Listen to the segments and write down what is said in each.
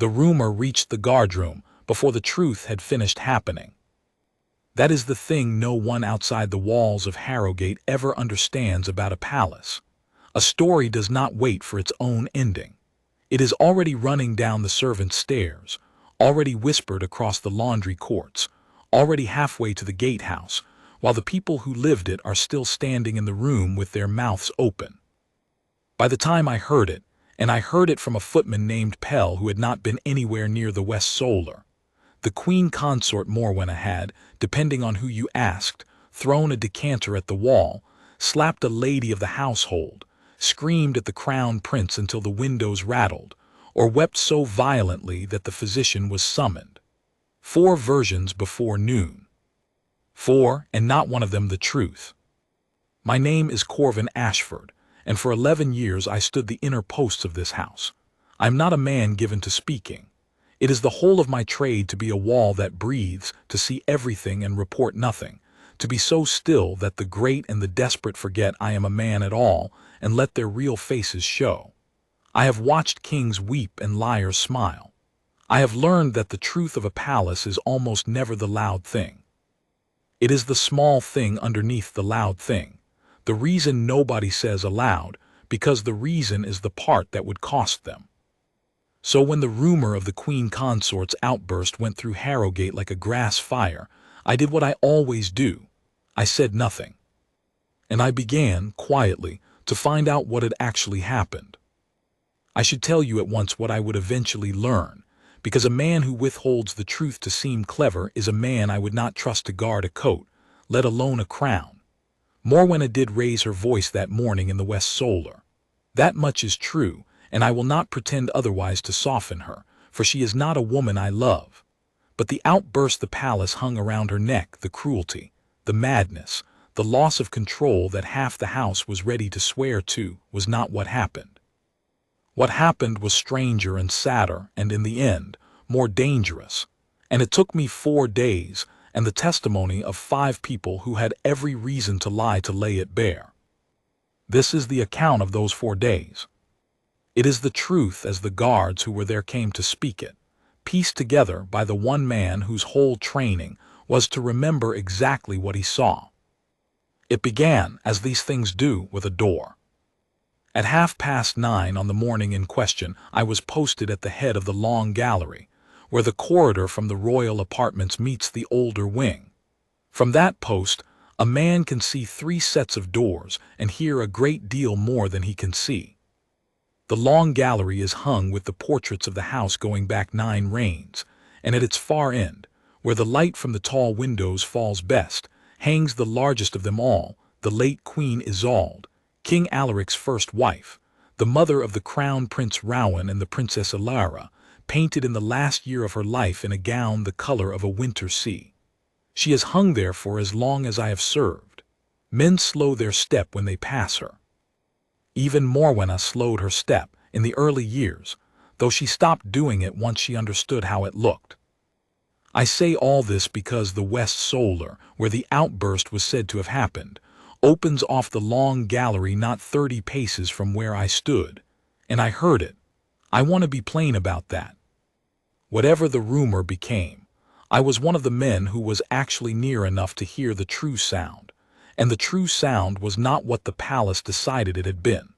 The rumor reached the guardroom before the truth had finished happening. That is the thing no one outside the walls of Harrogate ever understands about a palace. A story does not wait for its own ending. It is already running down the servants' stairs, already whispered across the laundry courts, already halfway to the gatehouse, while the people who lived it are still standing in the room with their mouths open. By the time I heard it, and I heard it from a footman named Pell who had not been anywhere near the West Solar, the Queen Consort Morwenna had, depending on who you asked, thrown a decanter at the wall, slapped a lady of the household, screamed at the crown prince until the windows rattled, or wept so violently that the physician was summoned. 4 versions before noon. 4, and not one of them the truth. My name is Corvin Ashford, and for 11 years I stood the inner posts of this house. I am not a man given to speaking. It is the whole of my trade to be a wall that breathes, to see everything and report nothing, to be so still that the great and the desperate forget I am a man at all and let their real faces show. I have watched kings weep and liars smile. I have learned that the truth of a palace is almost never the loud thing. It is the small thing underneath the loud thing, the reason nobody says aloud, because the reason is the part that would cost them. So when the rumor of the Queen Consort's outburst went through Harrogate like a grass fire, I did what I always do. I said nothing. And I began, quietly, to find out what had actually happened. I should tell you at once what I would eventually learn, because a man who withholds the truth to seem clever is a man I would not trust to guard a coat, let alone a crown. Morwenna did raise her voice that morning in the West Solar. That much is true, and I will not pretend otherwise to soften her, for she is not a woman I love. But the outburst the palace hung around her neck, the cruelty, the madness, the loss of control that half the house was ready to swear to, was not what happened. What happened was stranger and sadder, and in the end, more dangerous. And it took me 4 days, and the testimony of 5 people who had every reason to lie to lay it bare. This is the account of those 4 days. It is the truth as the guards who were there came to speak it, pieced together by the one man whose whole training was to remember exactly what he saw. It began, as these things do, with a door. At 9:30 on the morning in question, I was posted at the head of the long gallery, where the corridor from the royal apartments meets the older wing. From that post, a man can see 3 sets of doors and hear a great deal more than he can see. The long gallery is hung with the portraits of the house going back 9 reigns, and at its far end, where the light from the tall windows falls best, hangs the largest of them all, the late Queen Isolde, King Alaric's first wife, the mother of the Crown Prince Rowan and the Princess Ilara, painted in the last year of her life in a gown the color of a winter sea. She has hung there for as long as I have served. Men slow their step when they pass her. Even Morwenna slowed her step in the early years, though she stopped doing it once she understood how it looked. I say all this because the West Solar, where the outburst was said to have happened, opens off the long gallery not 30 paces from where I stood, and I heard it. I want to be plain about that. Whatever the rumor became, I was one of the men who was actually near enough to hear the true sound, and the true sound was not what the palace decided it had been.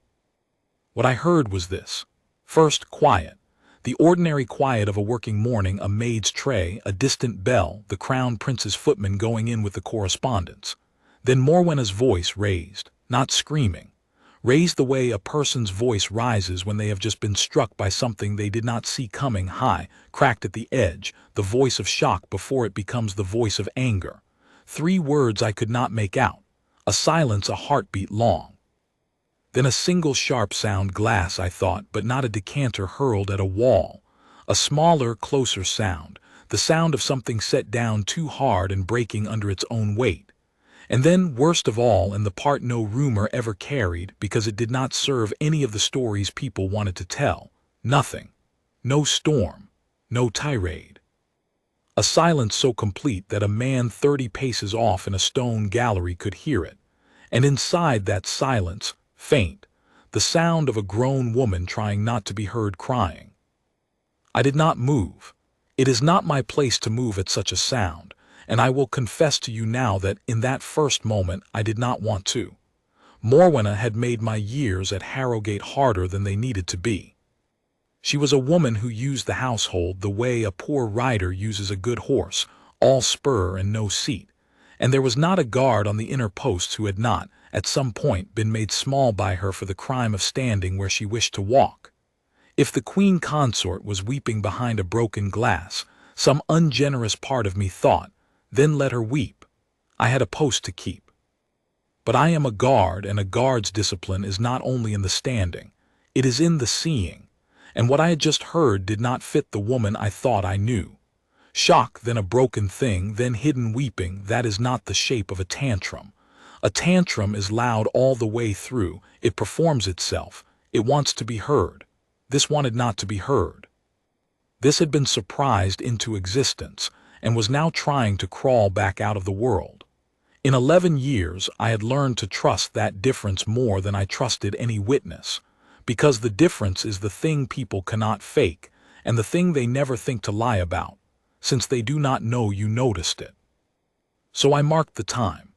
What I heard was this. First, quiet. The ordinary quiet of a working morning, a maid's tray, a distant bell, the crown prince's footman going in with the correspondence. Then Morwenna's voice raised, not screaming, raised the way a person's voice rises when they have just been struck by something they did not see coming, high, cracked at the edge, the voice of shock before it becomes the voice of anger. 3 words I could not make out, a silence a heartbeat long. Then a single sharp sound, glass I thought, but not a decanter hurled at a wall, a smaller, closer sound, the sound of something set down too hard and breaking under its own weight. And then, worst of all, and the part no rumor ever carried because it did not serve any of the stories people wanted to tell, nothing, no storm, no tirade. A silence so complete that a man 30 paces off in a stone gallery could hear it, and inside that silence, faint, the sound of a grown woman trying not to be heard crying. I did not move. It is not my place to move at such a sound, and I will confess to you now that in that first moment I did not want to. Morwenna had made my years at Harrogate harder than they needed to be. She was a woman who used the household the way a poor rider uses a good horse, all spur and no seat, and there was not a guard on the inner posts who had not, at some point, been made small by her for the crime of standing where she wished to walk. If the Queen Consort was weeping behind a broken glass, some ungenerous part of me thought, then let her weep. I had a post to keep. But I am a guard, and a guard's discipline is not only in the standing, it is in the seeing, and what I had just heard did not fit the woman I thought I knew. Shock, then a broken thing, then hidden weeping, that is not the shape of a tantrum. A tantrum is loud all the way through, it performs itself, it wants to be heard. This wanted not to be heard. This had been surprised into existence, and was now trying to crawl back out of the world. In 11 years I had learned to trust that difference more than I trusted any witness, because the difference is the thing people cannot fake, and the thing they never think to lie about, since they do not know you noticed it. So I marked the time,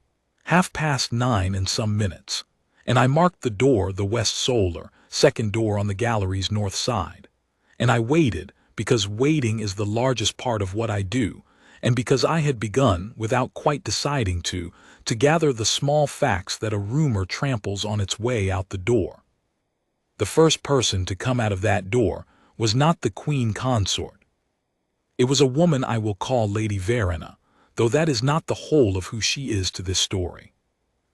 9:30 and some minutes, and I marked the door, the west solar, second door on the gallery's north side, and I waited, because waiting is the largest part of what I do, and because I had begun, without quite deciding to gather the small facts that a rumor tramples on its way out the door. The first person to come out of that door was not the Queen Consort. It was a woman I will call Lady Verena, though that is not the whole of who she is to this story.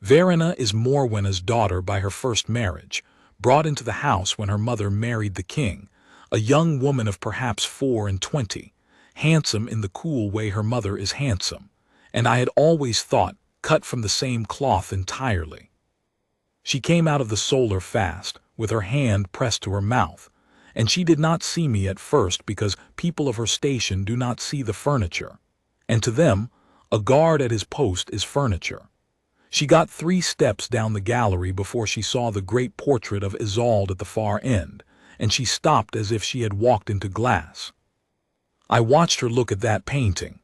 Verena is Morwenna's daughter by her first marriage, brought into the house when her mother married the king, a young woman of perhaps 24, handsome in the cool way her mother is handsome, and I had always thought cut from the same cloth entirely. She came out of the solar fast, with her hand pressed to her mouth, and she did not see me at first because people of her station do not see the furniture, and to them, a guard at his post is furniture. She got 3 steps down the gallery before she saw the great portrait of Isolde at the far end, and she stopped as if she had walked into glass. I watched her look at that painting.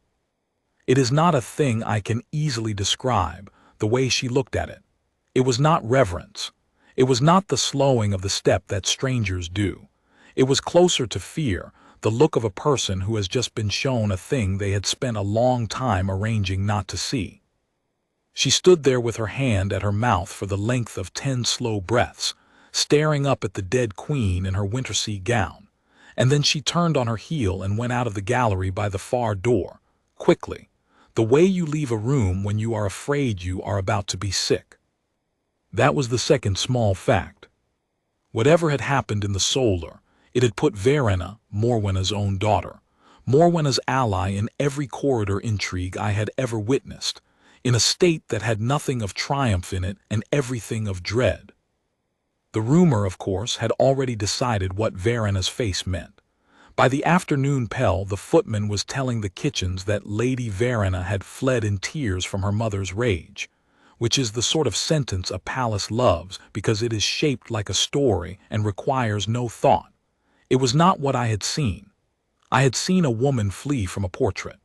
It is not a thing I can easily describe, the way she looked at it. It was not reverence. It was not the slowing of the step that strangers do. It was closer to fear, the look of a person who has just been shown a thing they had spent a long time arranging not to see. She stood there with her hand at her mouth for the length of 10 slow breaths, staring up at the dead queen in her wintersea gown, and then she turned on her heel and went out of the gallery by the far door, quickly, the way you leave a room when you are afraid you are about to be sick. That was the second small fact. Whatever had happened in the solar, it had put Verena, Morwenna's own daughter, Morwenna's ally in every corridor intrigue I had ever witnessed, in a state that had nothing of triumph in it and everything of dread. The rumor, of course, had already decided what Verena's face meant. By the afternoon Pell, the footman was telling the kitchens that Lady Verena had fled in tears from her mother's rage, which is the sort of sentence a palace loves because it is shaped like a story and requires no thought. It was not what I had seen. I had seen a woman flee from a portrait.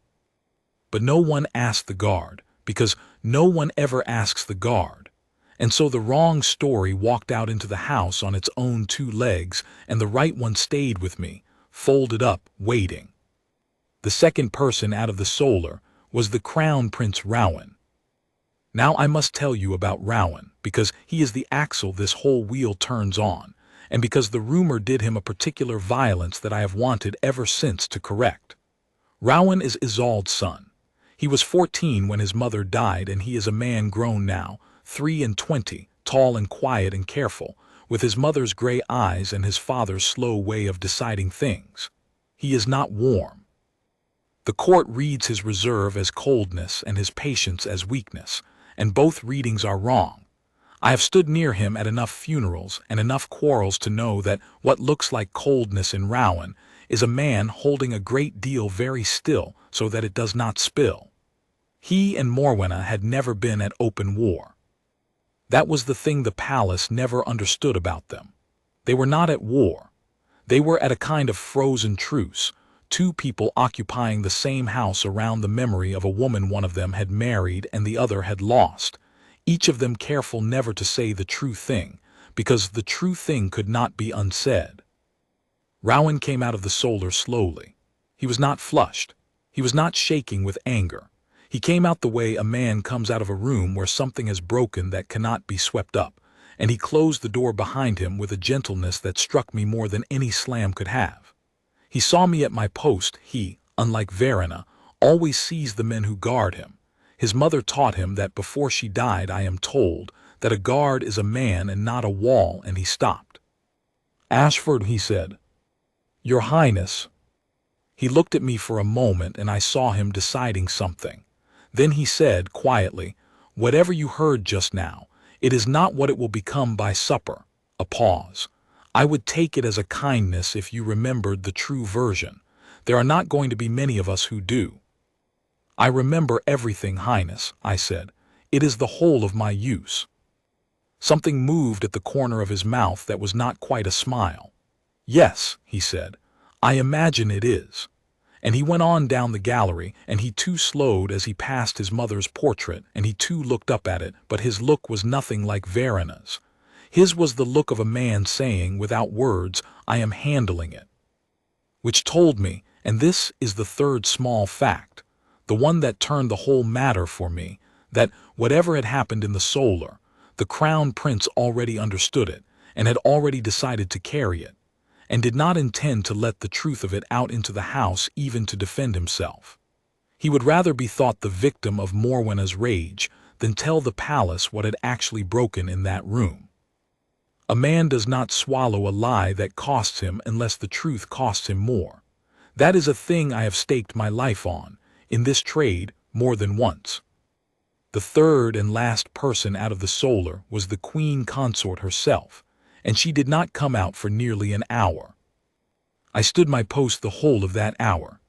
But no one asked the guard, because no one ever asks the guard. And so the wrong story walked out into the house on its own 2 legs, and the right one stayed with me, folded up, waiting. The second person out of the solar was the Crown Prince Rowan. Now I must tell you about Rowan, because he is the axle this whole wheel turns on, and because the rumor did him a particular violence that I have wanted ever since to correct. Rowan is Isolde's son. He was 14 when his mother died, and he is a man grown now, 23, tall and quiet and careful, with his mother's gray eyes and his father's slow way of deciding things. He is not warm. The court reads his reserve as coldness and his patience as weakness, and both readings are wrong. I have stood near him at enough funerals and enough quarrels to know that what looks like coldness in Rowan is a man holding a great deal very still so that it does not spill. He and Morwenna had never been at open war. That was the thing the palace never understood about them. They were not at war. They were at a kind of frozen truce, two people occupying the same house around the memory of a woman one of them had married and the other had lost, each of them careful never to say the true thing, because the true thing could not be unsaid. Rowan came out of the solar slowly. He was not flushed. He was not shaking with anger. He came out the way a man comes out of a room where something has broken that cannot be swept up, and he closed the door behind him with a gentleness that struck me more than any slam could have. He saw me at my post. He, unlike Morwenna, always sees the men who guard him. His mother taught him that before she died, I am told, that a guard is a man and not a wall, and he stopped. "Ashford," he said. "Your Highness." He looked at me for a moment and I saw him deciding something. Then he said quietly, "Whatever you heard just now, it is not what it will become by supper." A pause. "I would take it as a kindness if you remembered the true version. There are not going to be many of us who do." "I remember everything, Highness," I said. "It is the whole of my use." Something moved at the corner of his mouth that was not quite a smile. "Yes," he said, "I imagine it is." And he went on down the gallery, and he too slowed as he passed his mother's portrait, and he too looked up at it, but his look was nothing like Morwenna's. His was the look of a man saying, without words, "I am handling it." Which told me, and this is the third small fact, the one that turned the whole matter for me, that whatever had happened in the solar, the Crown Prince already understood it, and had already decided to carry it, and did not intend to let the truth of it out into the house even to defend himself. He would rather be thought the victim of Morwenna's rage than tell the palace what had actually broken in that room. A man does not swallow a lie that costs him unless the truth costs him more. That is a thing I have staked my life on, in this trade, more than once. The third and last person out of the solar was the Queen Consort herself, and she did not come out for nearly an hour. I stood my post the whole of that hour.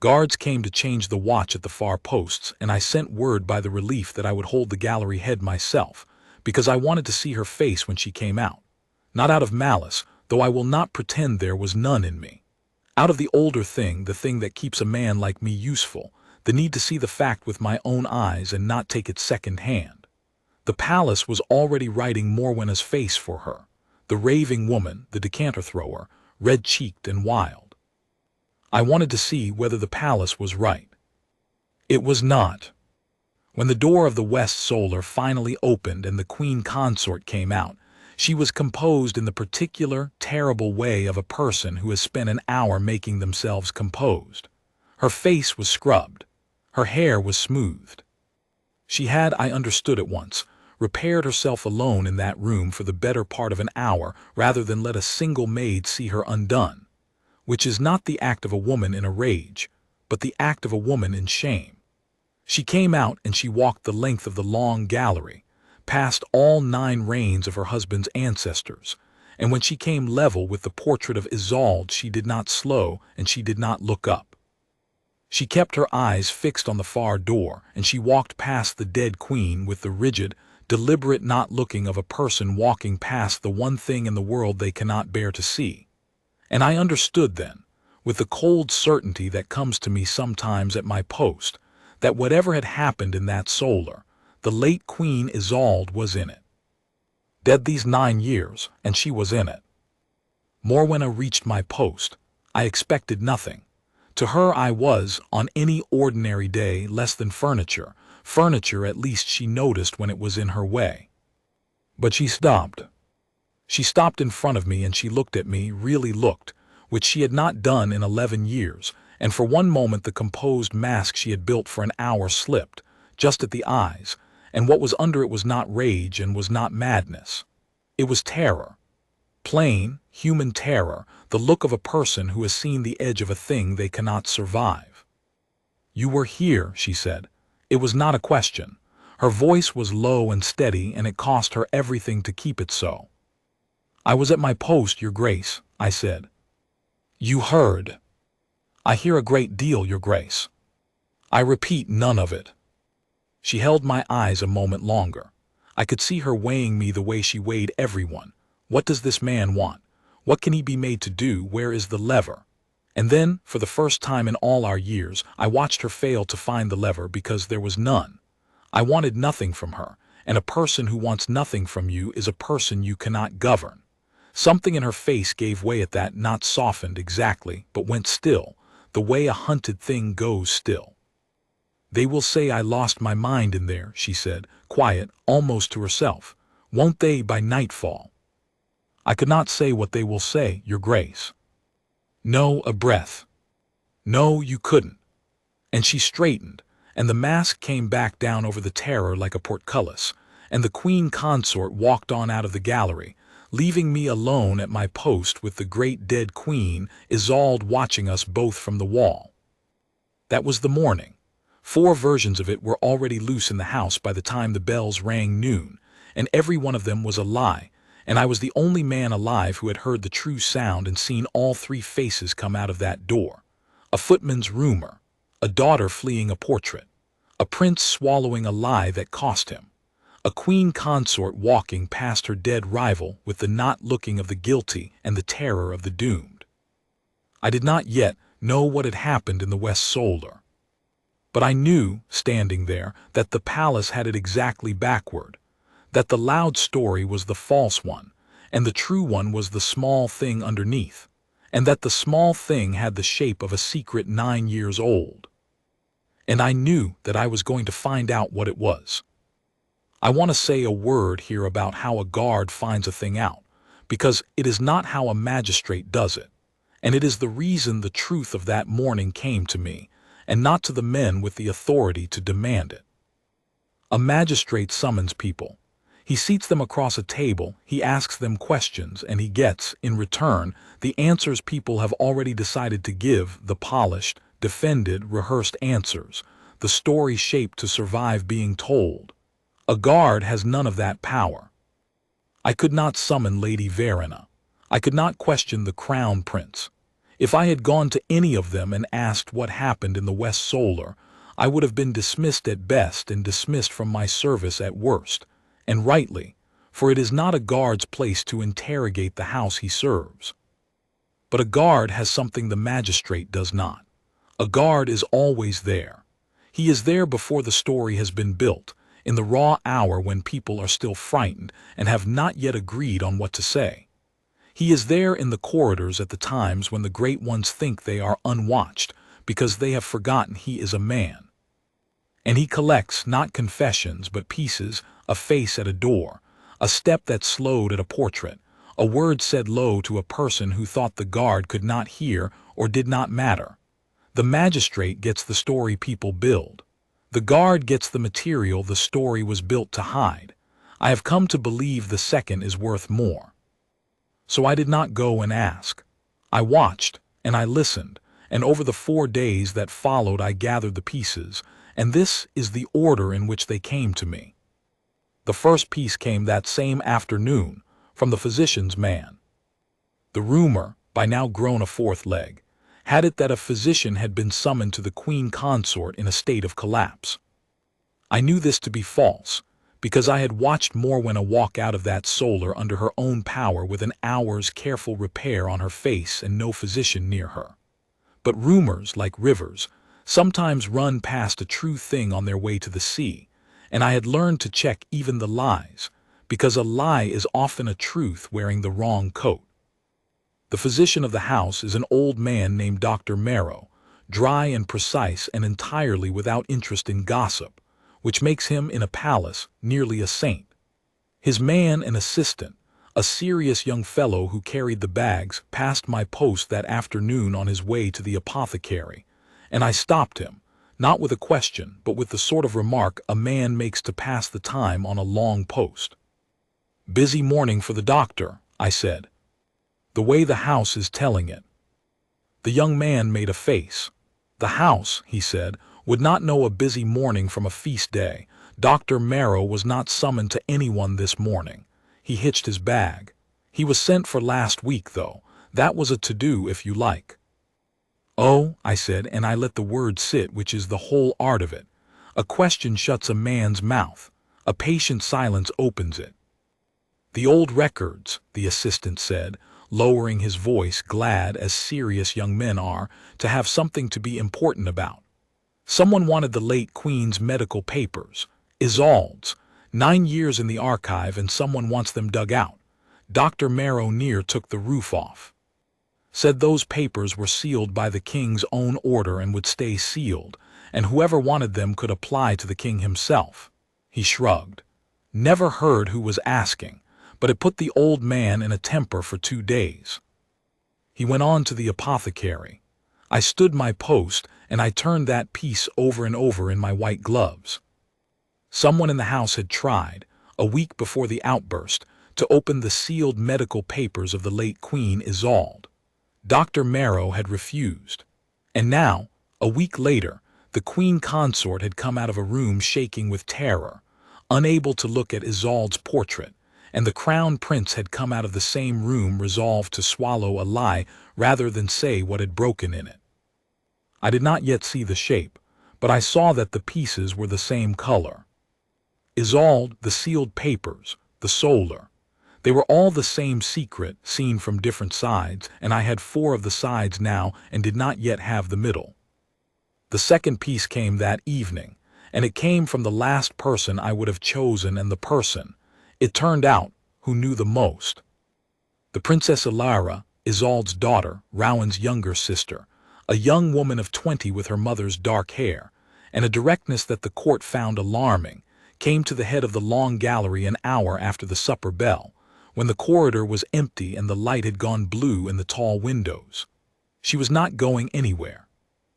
Guards came to change the watch at the far posts, and I sent word by the relief that I would hold the gallery head myself, because I wanted to see her face when she came out. Not out of malice, though I will not pretend there was none in me. Out of the older thing, the thing that keeps a man like me useful, the need to see the fact with my own eyes and not take it second hand. The palace was already writing Morwenna's face for her, the raving woman, the decanter thrower, red-cheeked and wild. I wanted to see whether the palace was right. It was not. When the door of the West Solar finally opened and the Queen Consort came out, she was composed in the particular, terrible way of a person who has spent an hour making themselves composed. Her face was scrubbed. Her hair was smoothed. She had, I understood at once, repaired herself alone in that room for the better part of an hour rather than let a single maid see her undone, which is not the act of a woman in a rage, but the act of a woman in shame. She came out and she walked the length of the long gallery, past all 9 reigns of her husband's ancestors, and when she came level with the portrait of Isolde she did not slow and she did not look up. She kept her eyes fixed on the far door, and she walked past the dead queen with the rigid, deliberate not looking of a person walking past the one thing in the world they cannot bear to see. And I understood then, with the cold certainty that comes to me sometimes at my post, that whatever had happened in that solar, the late Queen Isolde was in it. Dead these 9 years, and she was in it. Morwenna reached my post. I expected nothing. To her I was, on any ordinary day, less than furniture. Furniture at least she noticed when it was in her way. But she stopped. She stopped in front of me and she looked at me, really looked, which she had not done in 11 years, and for one moment the composed mask she had built for an hour slipped, just at the eyes, and what was under it was not rage and was not madness. It was terror. Plain, human terror, the look of a person who has seen the edge of a thing they cannot survive. "You were here," she said. It was not a question. Her voice was low and steady, and it cost her everything to keep it so. "I was at my post, Your Grace," I said. "You heard." "I hear a great deal, Your Grace." "I repeat none of it." She held my eyes a moment longer. I could see her weighing me the way she weighed everyone. What does this man want? What can he be made to do? Where is the lever? And then, for the first time in all our years, I watched her fail to find the lever because there was none. I wanted nothing from her, and a person who wants nothing from you is a person you cannot govern. Something in her face gave way at that, not softened exactly, but went still, the way a hunted thing goes still. They will say I lost my mind in there, she said, quiet, almost to herself. Won't they by nightfall? I could not say what they will say, Your Grace. No, a breath. No, you couldn't. And she straightened, and the mask came back down over the terror like a portcullis, and the Queen Consort walked on out of the gallery, leaving me alone at my post with the great dead Queen Isolde watching us both from the wall. That was the morning. 4 versions of it were already loose in the house by the time the bells rang noon, and every one of them was a lie, and I was the only man alive who had heard the true sound and seen all 3 faces come out of that door. A footman's rumor, a daughter fleeing a portrait, a prince swallowing a lie that cost him, a queen consort walking past her dead rival with the not looking of the guilty and the terror of the doomed. I did not yet know what had happened in the West Solar. But I knew, standing there, that the palace had it exactly backward, that the loud story was the false one, and the true one was the small thing underneath, and that the small thing had the shape of a secret 9 years old. And I knew that I was going to find out what it was. I want to say a word here about how a guard finds a thing out, because it is not how a magistrate does it, and it is the reason the truth of that morning came to me, and not to the men with the authority to demand it. A magistrate summons people. He seats them across a table, he asks them questions, and he gets, in return, the answers people have already decided to give, the polished, defended, rehearsed answers, the story shaped to survive being told. A guard has none of that power. I could not summon Lady Verena. I could not question the Crown Prince. If I had gone to any of them and asked what happened in the West Solar, I would have been dismissed at best and dismissed from my service at worst, and rightly, for it is not a guard's place to interrogate the house he serves. But a guard has something the magistrate does not. A guard is always there. He is there before the story has been built, in the raw hour when people are still frightened and have not yet agreed on what to say. He is there in the corridors at the times when the great ones think they are unwatched because they have forgotten he is a man. And he collects not confessions but pieces, a face at a door, a step that slowed at a portrait, a word said low to a person who thought the guard could not hear or did not matter. The magistrate gets the story people build. The guard gets the material the story was built to hide. I have come to believe the second is worth more. So I did not go and ask. I watched, and I listened, and over the 4 days that followed I gathered the pieces, and this is the order in which they came to me. The first piece came that same afternoon, from the physician's man. The rumor, by now grown a 4th leg, had it that a physician had been summoned to the Queen Consort in a state of collapse. I knew this to be false, because I had watched Morwenna walk out of that solar under her own power with an hour's careful repair on her face and no physician near her. But rumors, like rivers, sometimes run past a true thing on their way to the sea, and I had learned to check even the lies, because a lie is often a truth wearing the wrong coat. The physician of the house is an old man named Dr. Marrow, dry and precise and entirely without interest in gossip, which makes him in a palace nearly a saint. His man and assistant, a serious young fellow who carried the bags, passed my post that afternoon on his way to the apothecary, and I stopped him, not with a question, but with the sort of remark a man makes to pass the time on a long post. "Busy morning for the doctor," I said. "The way the house is telling it." The young man made a face. "The house," he said, "would not know a busy morning from a feast day. Dr. Marrow was not summoned to anyone this morning. He hitched his bag. He was sent for last week, though. That was a to-do, if you like." "Oh," I said, and I let the word sit, which is the whole art of it. A question shuts a man's mouth. A patient silence opens it. "The old records," the assistant said, lowering his voice, glad as serious young men are to have something to be important about. Someone wanted the late Queen's medical papers, Isolde's, 9 years in the archive, and someone wants them dug out. Dr. Morwenna took the roof off. Said those papers were sealed by the king's own order and would stay sealed, and whoever wanted them could apply to the king himself. He shrugged. Never heard who was asking, but it put the old man in a temper for 2 days. He went on to the apothecary. I stood my post, and I turned that piece over and over in my white gloves. Someone in the house had tried, a week before the outburst, to open the sealed medical papers of the late Queen Isolde. Dr. Morwenna had refused. And now, a week later, the Queen Consort had come out of a room shaking with terror, unable to look at Isolde's portrait, and the Crown Prince had come out of the same room resolved to swallow a lie rather than say what had broken in it. I did not yet see the shape, but I saw that the pieces were the same color. Isolde, the sealed papers, the solar. They were all the same secret, seen from different sides, and I had 4 of the sides now and did not yet have the middle. The second piece came that evening, and it came from the last person I would have chosen, and the person, it turned out, who knew the most. The Princess Alara, Isolde's daughter, Rowan's younger sister, a young woman of 20 with her mother's dark hair, and a directness that the court found alarming, came to the head of the long gallery an hour after the supper bell, when the corridor was empty and the light had gone blue in the tall windows. She was not going anywhere.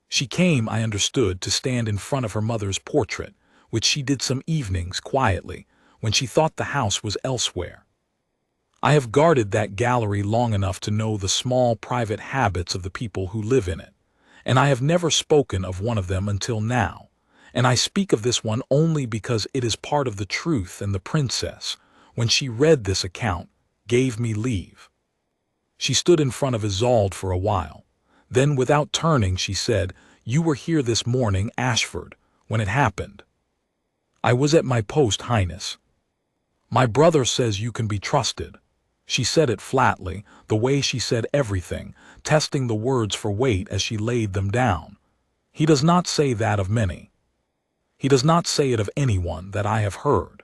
She came, I understood, to stand in front of her mother's portrait, which she did some evenings quietly, when she thought the house was elsewhere. I have guarded that gallery long enough to know the small private habits of the people who live in it, and I have never spoken of one of them until now, and I speak of this one only because it is part of the truth, and the princess, when she read this account, gave me leave. She stood in front of Isolde for a while. Then, without turning, she said, "You were here this morning, Ashford, when it happened." "I was at my post, Highness." "My brother says you can be trusted." She said it flatly, the way she said everything, testing the words for weight as she laid them down. "He does not say that of many. He does not say it of anyone that I have heard."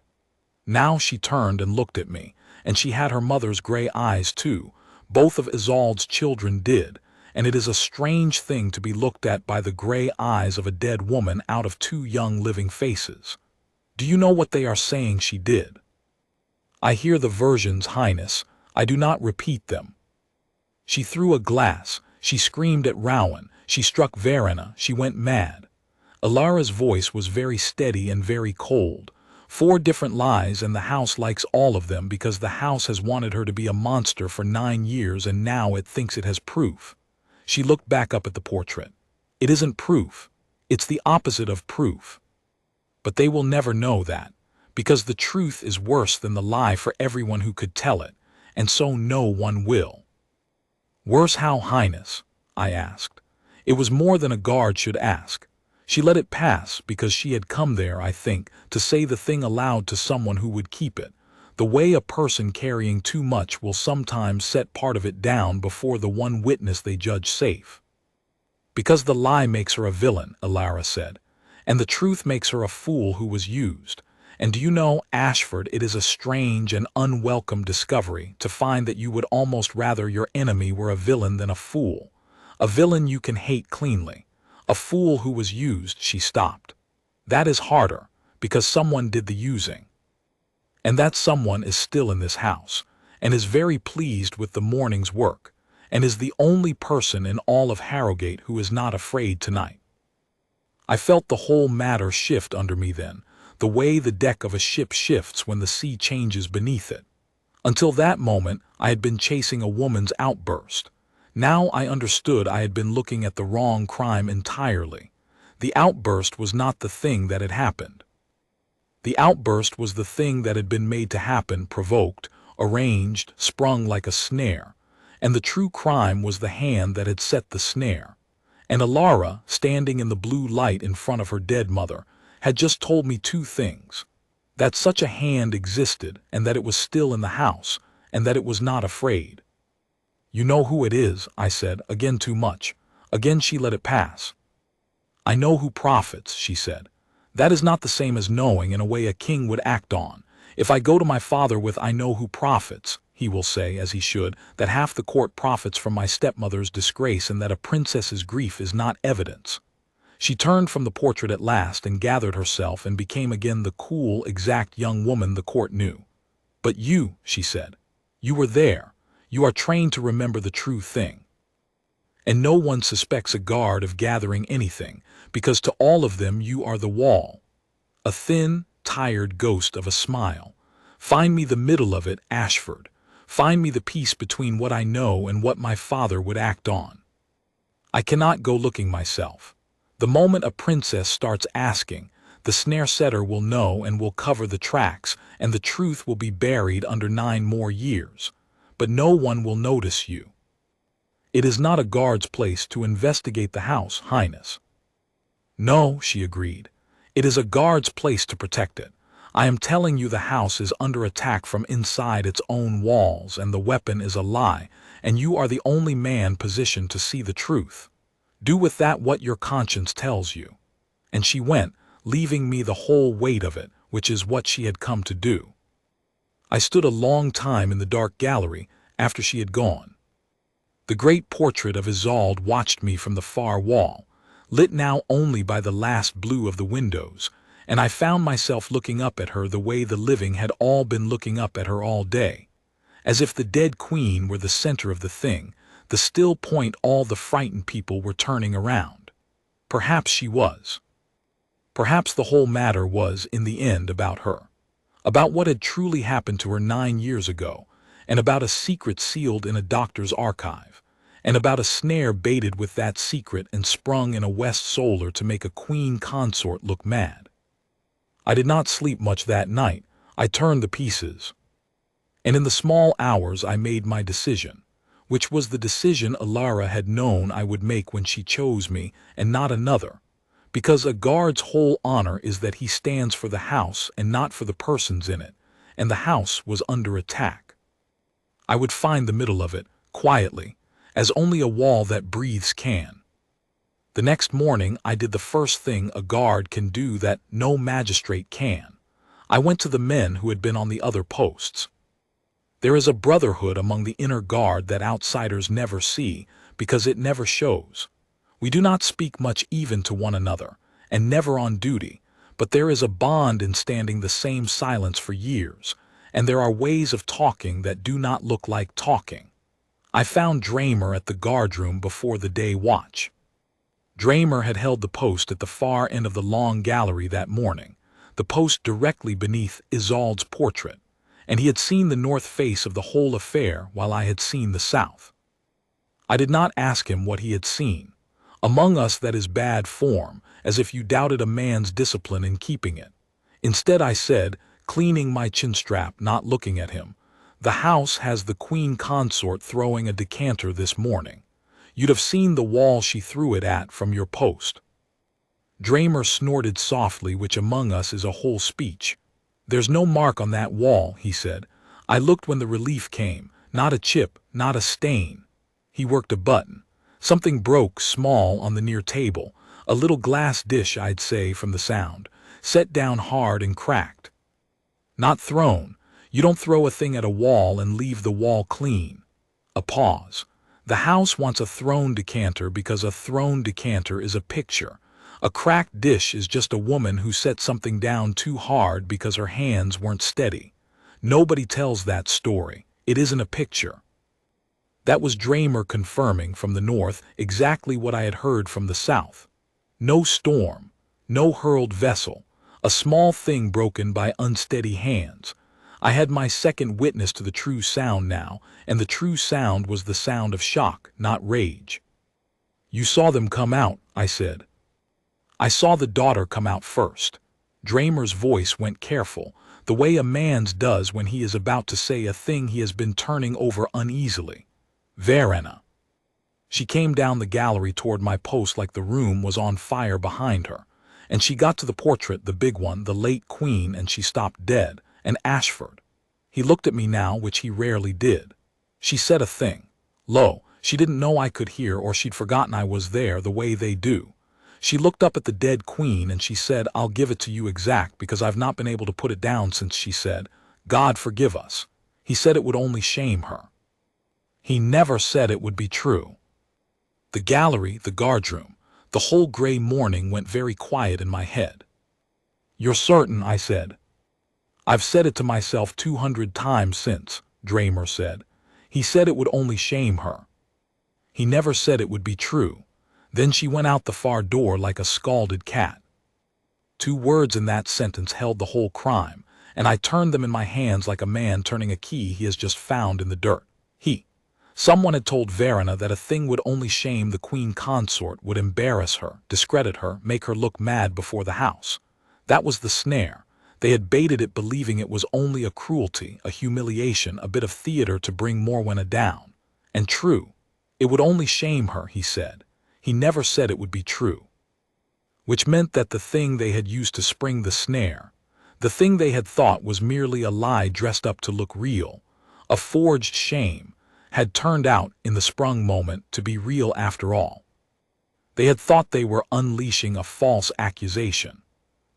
Now she turned and looked at me, and she had her mother's gray eyes too. Both of Isolde's children did, and it is a strange thing to be looked at by the gray eyes of a dead woman out of 2 young living faces. "Do you know what they are saying she did?" "I hear the versions, Highness. I do not repeat them." "She threw a glass, she screamed at Rowan, she struck Morwenna, she went mad." Alara's voice was very steady and very cold. 4 different lies, and the house likes all of them because the house has wanted her to be a monster for 9 years, and now it thinks it has proof. She looked back up at the portrait. "It isn't proof. It's the opposite of proof. But they will never know that, because the truth is worse than the lie for everyone who could tell it, and so no one will." "Worse how, Highness?" I asked. It was more than a guard should ask. She let it pass because she had come there, I think, to say the thing aloud to someone who would keep it, the way a person carrying too much will sometimes set part of it down before the one witness they judge safe. "Because the lie makes her a villain," Alara said, "and the truth makes her a fool who was used. And do you know, Ashford, it is a strange and unwelcome discovery to find that you would almost rather your enemy were a villain than a fool. A villain you can hate cleanly. A fool who was used." She stopped. "That is harder, because someone did the using. And that someone is still in this house, and is very pleased with the morning's work, and is the only person in all of Harrogate who is not afraid tonight." I felt the whole matter shift under me then, the way the deck of a ship shifts when the sea changes beneath it. Until that moment, I had been chasing a woman's outburst. Now I understood I had been looking at the wrong crime entirely. The outburst was not the thing that had happened. The outburst was the thing that had been made to happen, provoked, arranged, sprung like a snare, and the true crime was the hand that had set the snare. And Alara, standing in the blue light in front of her dead mother, had just told me 2 things: that such a hand existed, and that it was still in the house, and that it was not afraid. You know who it is, I said, again too much. Again she let it pass. I know who profits, she said. That is not the same as knowing in a way a king would act on. If I go to my father with I know who profits, he will say, as he should, that half the court profits from my stepmother's disgrace and that a princess's grief is not evidence. She turned from the portrait at last and gathered herself and became again the cool, exact young woman the court knew. But you, she said, you were there. You are trained to remember the true thing. And no one suspects a guard of gathering anything, because to all of them you are the wall. A thin, tired ghost of a smile. Find me the middle of it, Ashford. Find me the piece between what I know and what my father would act on. I cannot go looking myself. The moment a princess starts asking, the snare setter will know and will cover the tracks, and the truth will be buried under 9 more years. But no one will notice you. It is not a guard's place to investigate the house, Highness. No, she agreed. It is a guard's place to protect it. I am telling you the house is under attack from inside its own walls, and the weapon is a lie, and you are the only man positioned to see the truth. Do with that what your conscience tells you. And she went, leaving me the whole weight of it, which is what she had come to do. I stood a long time in the dark gallery after she had gone. The great portrait of Isolde watched me from the far wall, lit now only by the last blue of the windows, and I found myself looking up at her the way the living had all been looking up at her all day, as if the dead queen were the center of the thing, the still point all the frightened people were turning around. Perhaps she was. Perhaps the whole matter was, in the end, about her, about what had truly happened to her 9 years ago, and about a secret sealed in a doctor's archive, and about a snare baited with that secret and sprung in a West Solar to make a queen consort look mad. I did not sleep much that night. I turned the pieces. And in the small hours I made my decision, which was the decision Alara had known I would make when she chose me and not another, because a guard's whole honor is that he stands for the house and not for the persons in it, and the house was under attack. I would find the middle of it, quietly, as only a wall that breathes can. The next morning I did the first thing a guard can do that no magistrate can. I went to the men who had been on the other posts. There is a brotherhood among the inner guard that outsiders never see, because it never shows. We do not speak much even to one another, and never on duty, but there is a bond in standing the same silence for years, and there are ways of talking that do not look like talking. I found Dramer at the guardroom before the day watch. Dramer had held the post at the far end of the long gallery that morning, the post directly beneath Isolde's portrait, and he had seen the north face of the whole affair while I had seen the south. I did not ask him what he had seen. Among us that is bad form, as if you doubted a man's discipline in keeping it. Instead I said, cleaning my chinstrap, not looking at him, "The house has the Queen Consort throwing a decanter this morning. You'd have seen the wall she threw it at from your post." Dramer snorted softly, which among us is a whole speech. "There's no mark on that wall," he said. "I looked when the relief came. Not a chip, not a stain." He worked a button. Something broke small on the near table, a little glass dish, I'd say, from the sound, set down hard and cracked. "Not thrown. You don't throw a thing at a wall and leave the wall clean." A pause. "The house wants a thrown decanter because a thrown decanter is a picture. A cracked dish is just a woman who set something down too hard because her hands weren't steady. Nobody tells that story. It isn't a picture." That was Dramer confirming from the north exactly what I had heard from the south. No storm, no hurled vessel, a small thing broken by unsteady hands. I had my second witness to the true sound now, and the true sound was the sound of shock, not rage. "You saw them come out," I said. "I saw the daughter come out first." Dramer's voice went careful, the way a man's does when he is about to say a thing he has been turning over uneasily. "Verena." She came down the gallery toward my post like the room was on fire behind her, and she got to the portrait, the big one, the late queen, and she stopped dead. And Ashford. He looked at me now, which he rarely did. She said a thing. Lo, she didn't know I could hear, or she'd forgotten I was there the way they do. She looked up at the dead queen and she said, "I'll give it to you exact, because I've not been able to put it down since," she said. "God forgive us. He said it would only shame her. He never said it would be true." The gallery, the guardroom, the whole gray morning went very quiet in my head. "You're certain?" I said. "I've said it to myself 200 times since," Dramer said. "He said it would only shame her. He never said it would be true." Then she went out the far door like a scalded cat. 2 words in that sentence held the whole crime, and I turned them in my hands like a man turning a key he has just found in the dirt. Someone had told Morwenna that a thing would only shame the Queen Consort, would embarrass her, discredit her, make her look mad before the house. That was the snare. They had baited it, believing it was only a cruelty, a humiliation, a bit of theater to bring Morwenna down. And true, it would only shame her, he said. He never said it would be true. Which meant that the thing they had used to spring the snare, the thing they had thought was merely a lie dressed up to look real, a forged shame, had turned out, in the sprung moment, to be real after all. They had thought they were unleashing a false accusation.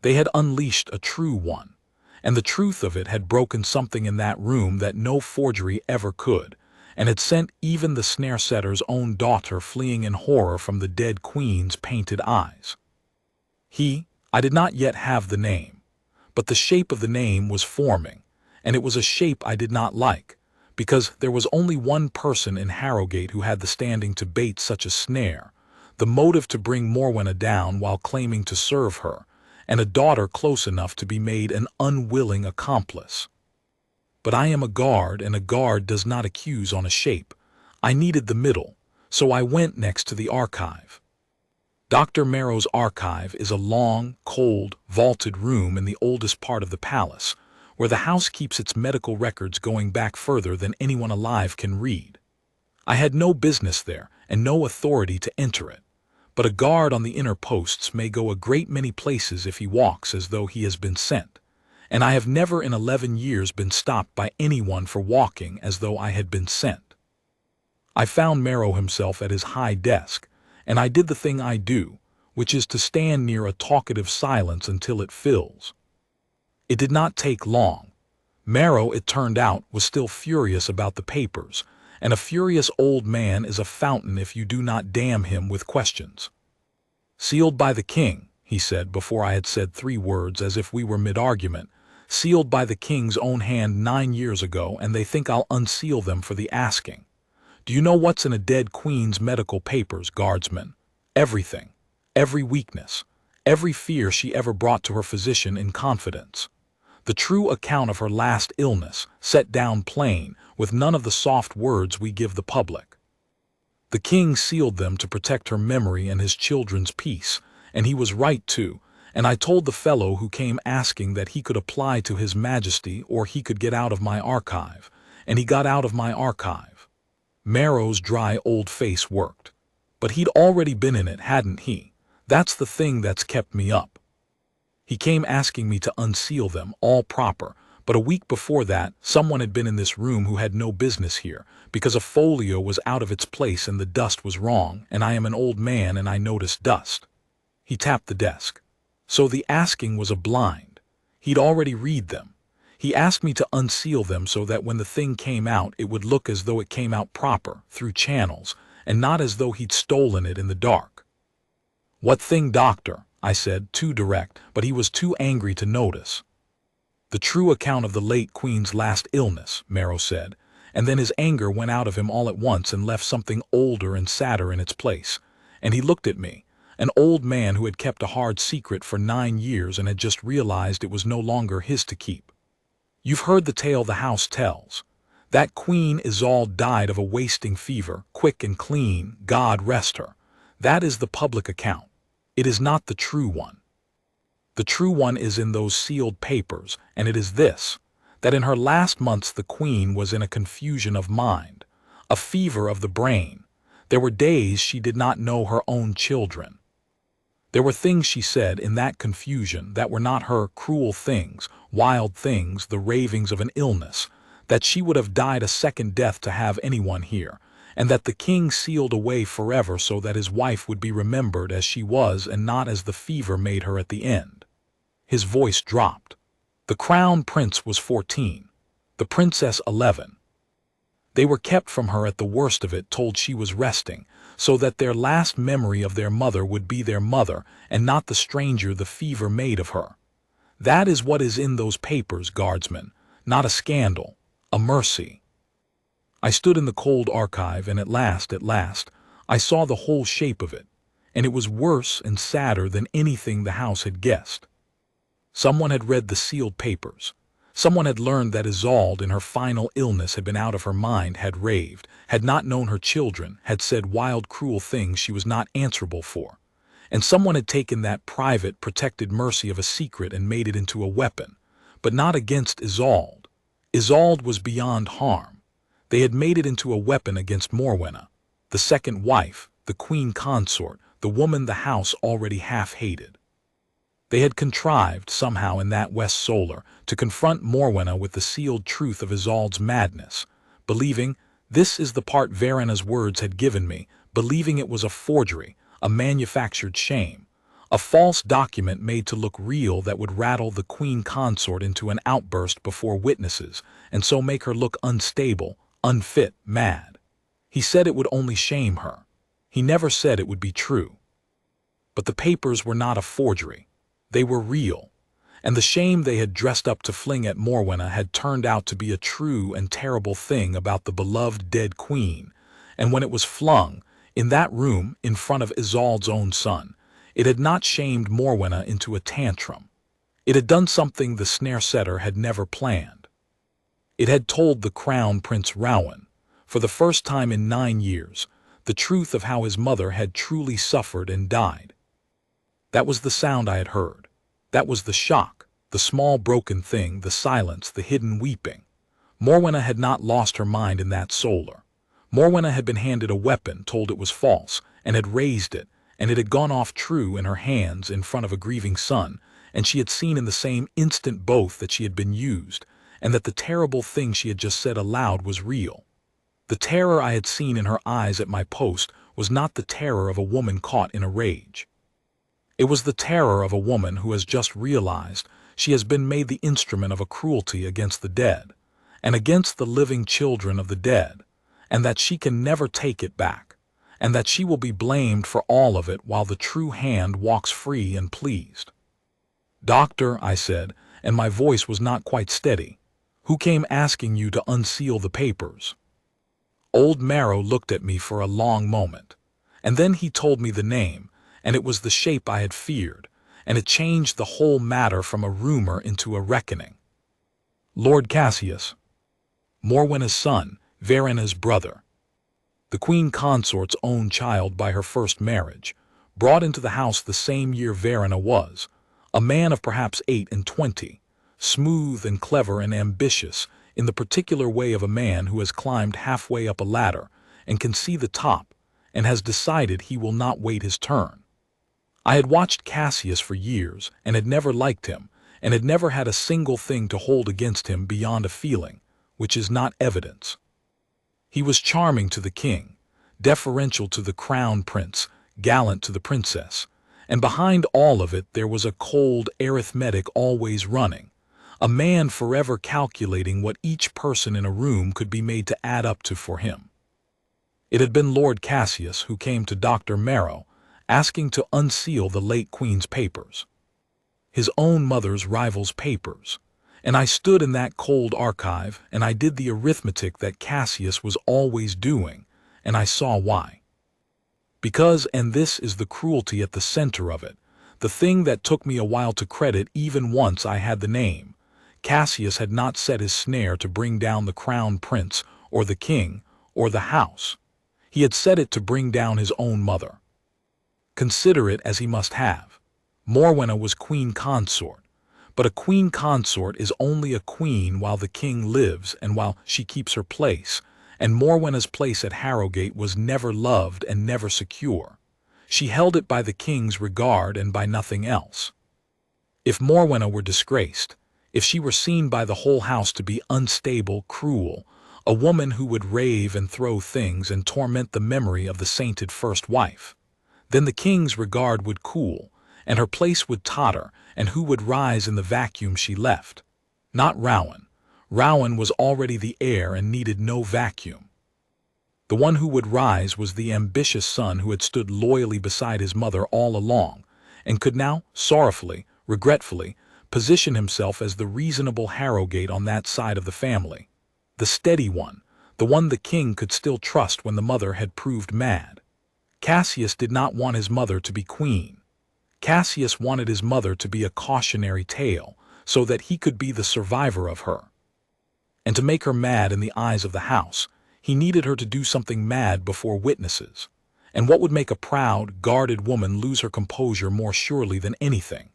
They had unleashed a true one, and the truth of it had broken something in that room that no forgery ever could, and had sent even the snare-setter's own daughter fleeing in horror from the dead queen's painted eyes. I did not yet have the name, but the shape of the name was forming, and it was a shape I did not like, because there was only one person in Harrogate who had the standing to bait such a snare, the motive to bring Morwenna down while claiming to serve her, and a daughter close enough to be made an unwilling accomplice. But I am a guard, and a guard does not accuse on a shape. I needed the middle, so I went next to the archive. Dr. Merrow's archive is a long, cold, vaulted room in the oldest part of the palace, where the house keeps its medical records going back further than anyone alive can read. I had no business there and no authority to enter it, but a guard on the inner posts may go a great many places if he walks as though he has been sent, and I have never in 11 years been stopped by anyone for walking as though I had been sent. I found Merrow himself at his high desk, and I did the thing I do, which is to stand near a talkative silence until it fills. It did not take long. Merrow, it turned out, was still furious about the papers, and a furious old man is a fountain if you do not damn him with questions. "Sealed by the king," he said before I had said 3 words, as if we were mid-argument. "Sealed by the king's own hand 9 years ago, and they think I'll unseal them for the asking. Do you know what's in a dead queen's medical papers, guardsman? Everything. Every weakness. Every fear she ever brought to her physician in confidence. The true account of her last illness, set down plain, with none of the soft words we give the public. The king sealed them to protect her memory and his children's peace, and he was right too, and I told the fellow who came asking that he could apply to His Majesty or he could get out of my archive, and he got out of my archive." Merrow's dry old face worked. "But he'd already been in it, hadn't he? That's the thing that's kept me up. He came asking me to unseal them, all proper, but a week before that, someone had been in this room who had no business here, because a folio was out of its place and the dust was wrong, and I am an old man and I notice dust." He tapped the desk. "So the asking was a blind. He'd already read them. He asked me to unseal them so that when the thing came out, it would look as though it came out proper, through channels, and not as though he'd stolen it in the dark." "What thing, doctor?" I said, too direct, but he was too angry to notice. "The true account of the late queen's last illness," Merrow said, and then his anger went out of him all at once and left something older and sadder in its place, and he looked at me, an old man who had kept a hard secret for 9 years and had just realized it was no longer his to keep. "You've heard the tale the house tells. That Queen Isolde died of a wasting fever, quick and clean, God rest her. That is the public account. It is not the true one. The true one is in those sealed papers, and it is this, that in her last months the Queen was in a confusion of mind, a fever of the brain. There were days she did not know her own children. There were things she said in that confusion that were not her, cruel things, wild things, the ravings of an illness, that she would have died a second death to have anyone hear, and that the king sealed away forever so that his wife would be remembered as she was and not as the fever made her at the end. His voice dropped. The crown prince was 14, the princess 11. They were kept from her at the worst of it, told she was resting, so that their last memory of their mother would be their mother and not the stranger the fever made of her. That is what is in those papers, guardsman, not a scandal, a mercy. I stood in the cold archive, and at last, I saw the whole shape of it, and it was worse and sadder than anything the house had guessed. Someone had read the sealed papers. Someone had learned that Isolde in her final illness had been out of her mind, had raved, had not known her children, had said wild, cruel things she was not answerable for. And someone had taken that private, protected mercy of a secret and made it into a weapon, but not against Isolde. Isolde was beyond harm. They had made it into a weapon against Morwenna, the second wife, the Queen Consort, the woman the house already half hated. They had contrived, somehow in that West Solar, to confront Morwenna with the sealed truth of Isolde's madness, believing, this is the part Verena's words had given me, believing it was a forgery, a manufactured shame, a false document made to look real that would rattle the Queen Consort into an outburst before witnesses, and so make her look unstable, unfit, mad. He said it would only shame her. He never said it would be true. But the papers were not a forgery. They were real, and the shame they had dressed up to fling at Morwenna had turned out to be a true and terrible thing about the beloved dead queen, and when it was flung, in that room in front of Isolde's own son, it had not shamed Morwenna into a tantrum. It had done something the snare setter had never planned. It had told the Crown Prince Rowan, for the first time in 9 years, the truth of how his mother had truly suffered and died. That was the sound I had heard. That was the shock, the small broken thing, the silence, the hidden weeping. Morwenna had not lost her mind in that solar. Morwenna had been handed a weapon, told it was false, and had raised it, and it had gone off true in her hands in front of a grieving son, and she had seen in the same instant both that she had been used, and that the terrible thing she had just said aloud was real. The terror I had seen in her eyes at my post was not the terror of a woman caught in a rage. It was the terror of a woman who has just realized she has been made the instrument of a cruelty against the dead, and against the living children of the dead, and that she can never take it back, and that she will be blamed for all of it while the true hand walks free and pleased. "Doctor," I said, and my voice was not quite steady, "who came asking you to unseal the papers?" Old Marrow looked at me for a long moment, and then he told me the name, and it was the shape I had feared, and it changed the whole matter from a rumor into a reckoning. Lord Cassius, Morwenna's son, Verena's brother, the Queen Consort's own child by her first marriage, brought into the house the same year Verena was, a man of perhaps 28, smooth and clever and ambitious in the particular way of a man who has climbed halfway up a ladder and can see the top and has decided he will not wait his turn. I had watched Cassius for years and had never liked him, and had never had a single thing to hold against him beyond a feeling, which is not evidence. He was charming to the king, deferential to the crown prince, gallant to the princess, and behind all of it there was a cold arithmetic always running, a man forever calculating what each person in a room could be made to add up to for him. It had been Lord Cassius who came to Dr. Marrow, asking to unseal the late Queen's papers, his own mother's rival's papers, and I stood in that cold archive and I did the arithmetic that Cassius was always doing, and I saw why. Because, and this is the cruelty at the center of it, the thing that took me a while to credit even once I had the name, Cassius had not set his snare to bring down the crown prince or the king or the house. He had set it to bring down his own mother. Consider it as he must have. Morwenna was Queen Consort, but a Queen Consort is only a queen while the king lives and while she keeps her place, and Morwenna's place at Harrowgate was never loved and never secure. She held it by the king's regard and by nothing else. If Morwenna were disgraced, if she were seen by the whole house to be unstable, cruel, a woman who would rave and throw things and torment the memory of the sainted first wife. Then the king's regard would cool, and her place would totter, and who would rise in the vacuum she left? Not Rowan. Rowan was already the heir and needed no vacuum. The one who would rise was the ambitious son who had stood loyally beside his mother all along, and could now, sorrowfully, regretfully, position himself as the reasonable Harrogate on that side of the family. The steady one, the one the king could still trust when the mother had proved mad. Cassius did not want his mother to be queen. Cassius wanted his mother to be a cautionary tale, so that he could be the survivor of her. And to make her mad in the eyes of the house, he needed her to do something mad before witnesses. And what would make a proud, guarded woman lose her composure more surely than anything?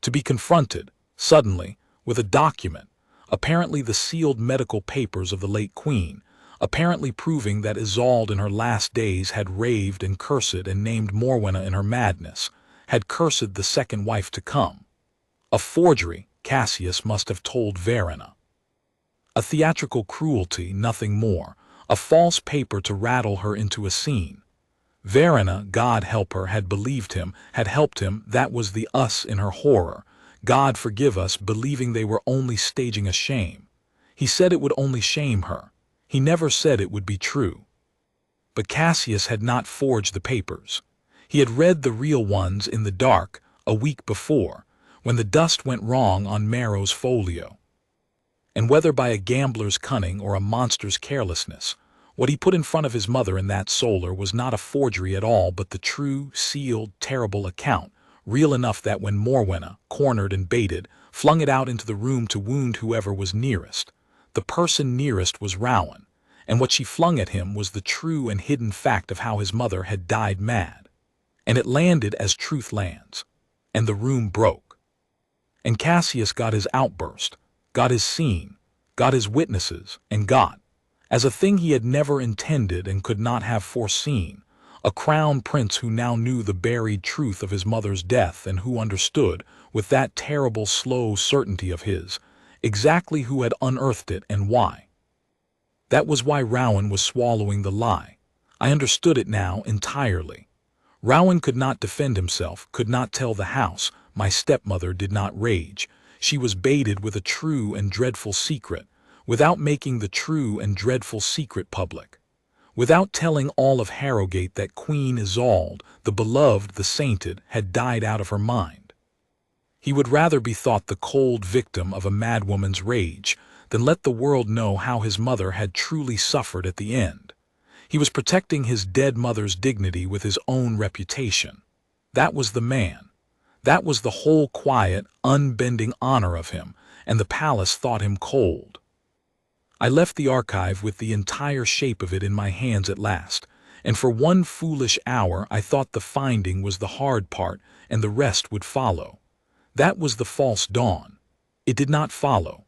To be confronted, suddenly, with a document, apparently the sealed medical papers of the late queen, apparently proving that Isolde in her last days had raved and cursed and named Morwenna in her madness, had cursed the second wife to come. A forgery, Cassius must have told Verena. A theatrical cruelty, nothing more, a false paper to rattle her into a scene. Verena, God help her, had believed him, had helped him. That was the us in her horror. God forgive us, believing they were only staging a shame. He said it would only shame her. He never said it would be true. But Cassius had not forged the papers. He had read the real ones in the dark a week before, when the dust went wrong on Marrow's folio. And whether by a gambler's cunning or a monster's carelessness, what he put in front of his mother in that solar was not a forgery at all, but the true, sealed, terrible account, real enough that when Morwenna, cornered and baited, flung it out into the room to wound whoever was nearest, the person nearest was Rowan, and what she flung at him was the true and hidden fact of how his mother had died mad. And it landed as truth lands, and the room broke. And Cassius got his outburst, got his scene, got his witnesses, and got, as a thing he had never intended and could not have foreseen, a crown prince who now knew the buried truth of his mother's death and who understood, with that terrible slow certainty of his, exactly who had unearthed it and why. That was why Rowan was swallowing the lie. I understood it now entirely. Rowan could not defend himself, could not tell the house. My stepmother did not rage. She was baited with a true and dreadful secret, without making the true and dreadful secret public, without telling all of Harrogate that Queen Isolde, the beloved, the sainted, had died out of her mind. He would rather be thought the cold victim of a madwoman's rage than let the world know how his mother had truly suffered at the end. He was protecting his dead mother's dignity with his own reputation. That was the man. That was the whole quiet, unbending honor of him, and the palace thought him cold. I left the archive with the entire shape of it in my hands at last, and for one foolish hour I thought the finding was the hard part and the rest would follow. That was the false dawn. It did not follow,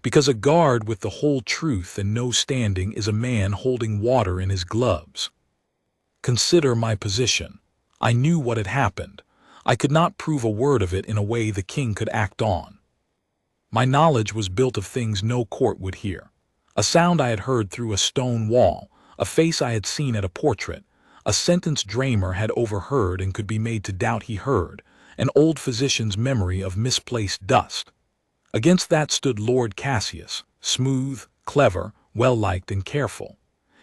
because a guard with the whole truth and no standing is a man holding water in his gloves. Consider my position. I knew what had happened. I could not prove a word of it in a way the king could act on. My knowledge was built of things no court would hear. A sound I had heard through a stone wall, a face I had seen at a portrait, a sentence Dramer had overheard and could be made to doubt he heard, an old physician's memory of misplaced dust. Against that stood Lord Cassius, smooth, clever, well-liked and careful.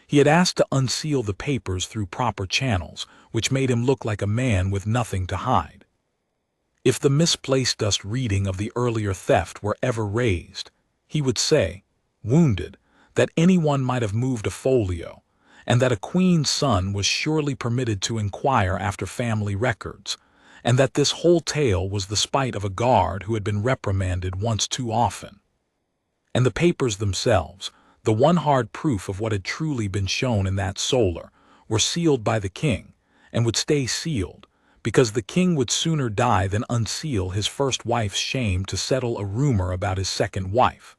He had asked to unseal the papers through proper channels, which made him look like a man with nothing to hide. If the misplaced dust reading of the earlier theft were ever raised, he would say, wounded, that anyone might have moved a folio, and that a queen's son was surely permitted to inquire after family records, and that this whole tale was the spite of a guard who had been reprimanded once too often. And the papers themselves, the one hard proof of what had truly been shown in that solar, were sealed by the king, and would stay sealed, because the king would sooner die than unseal his first wife's shame to settle a rumor about his second wife.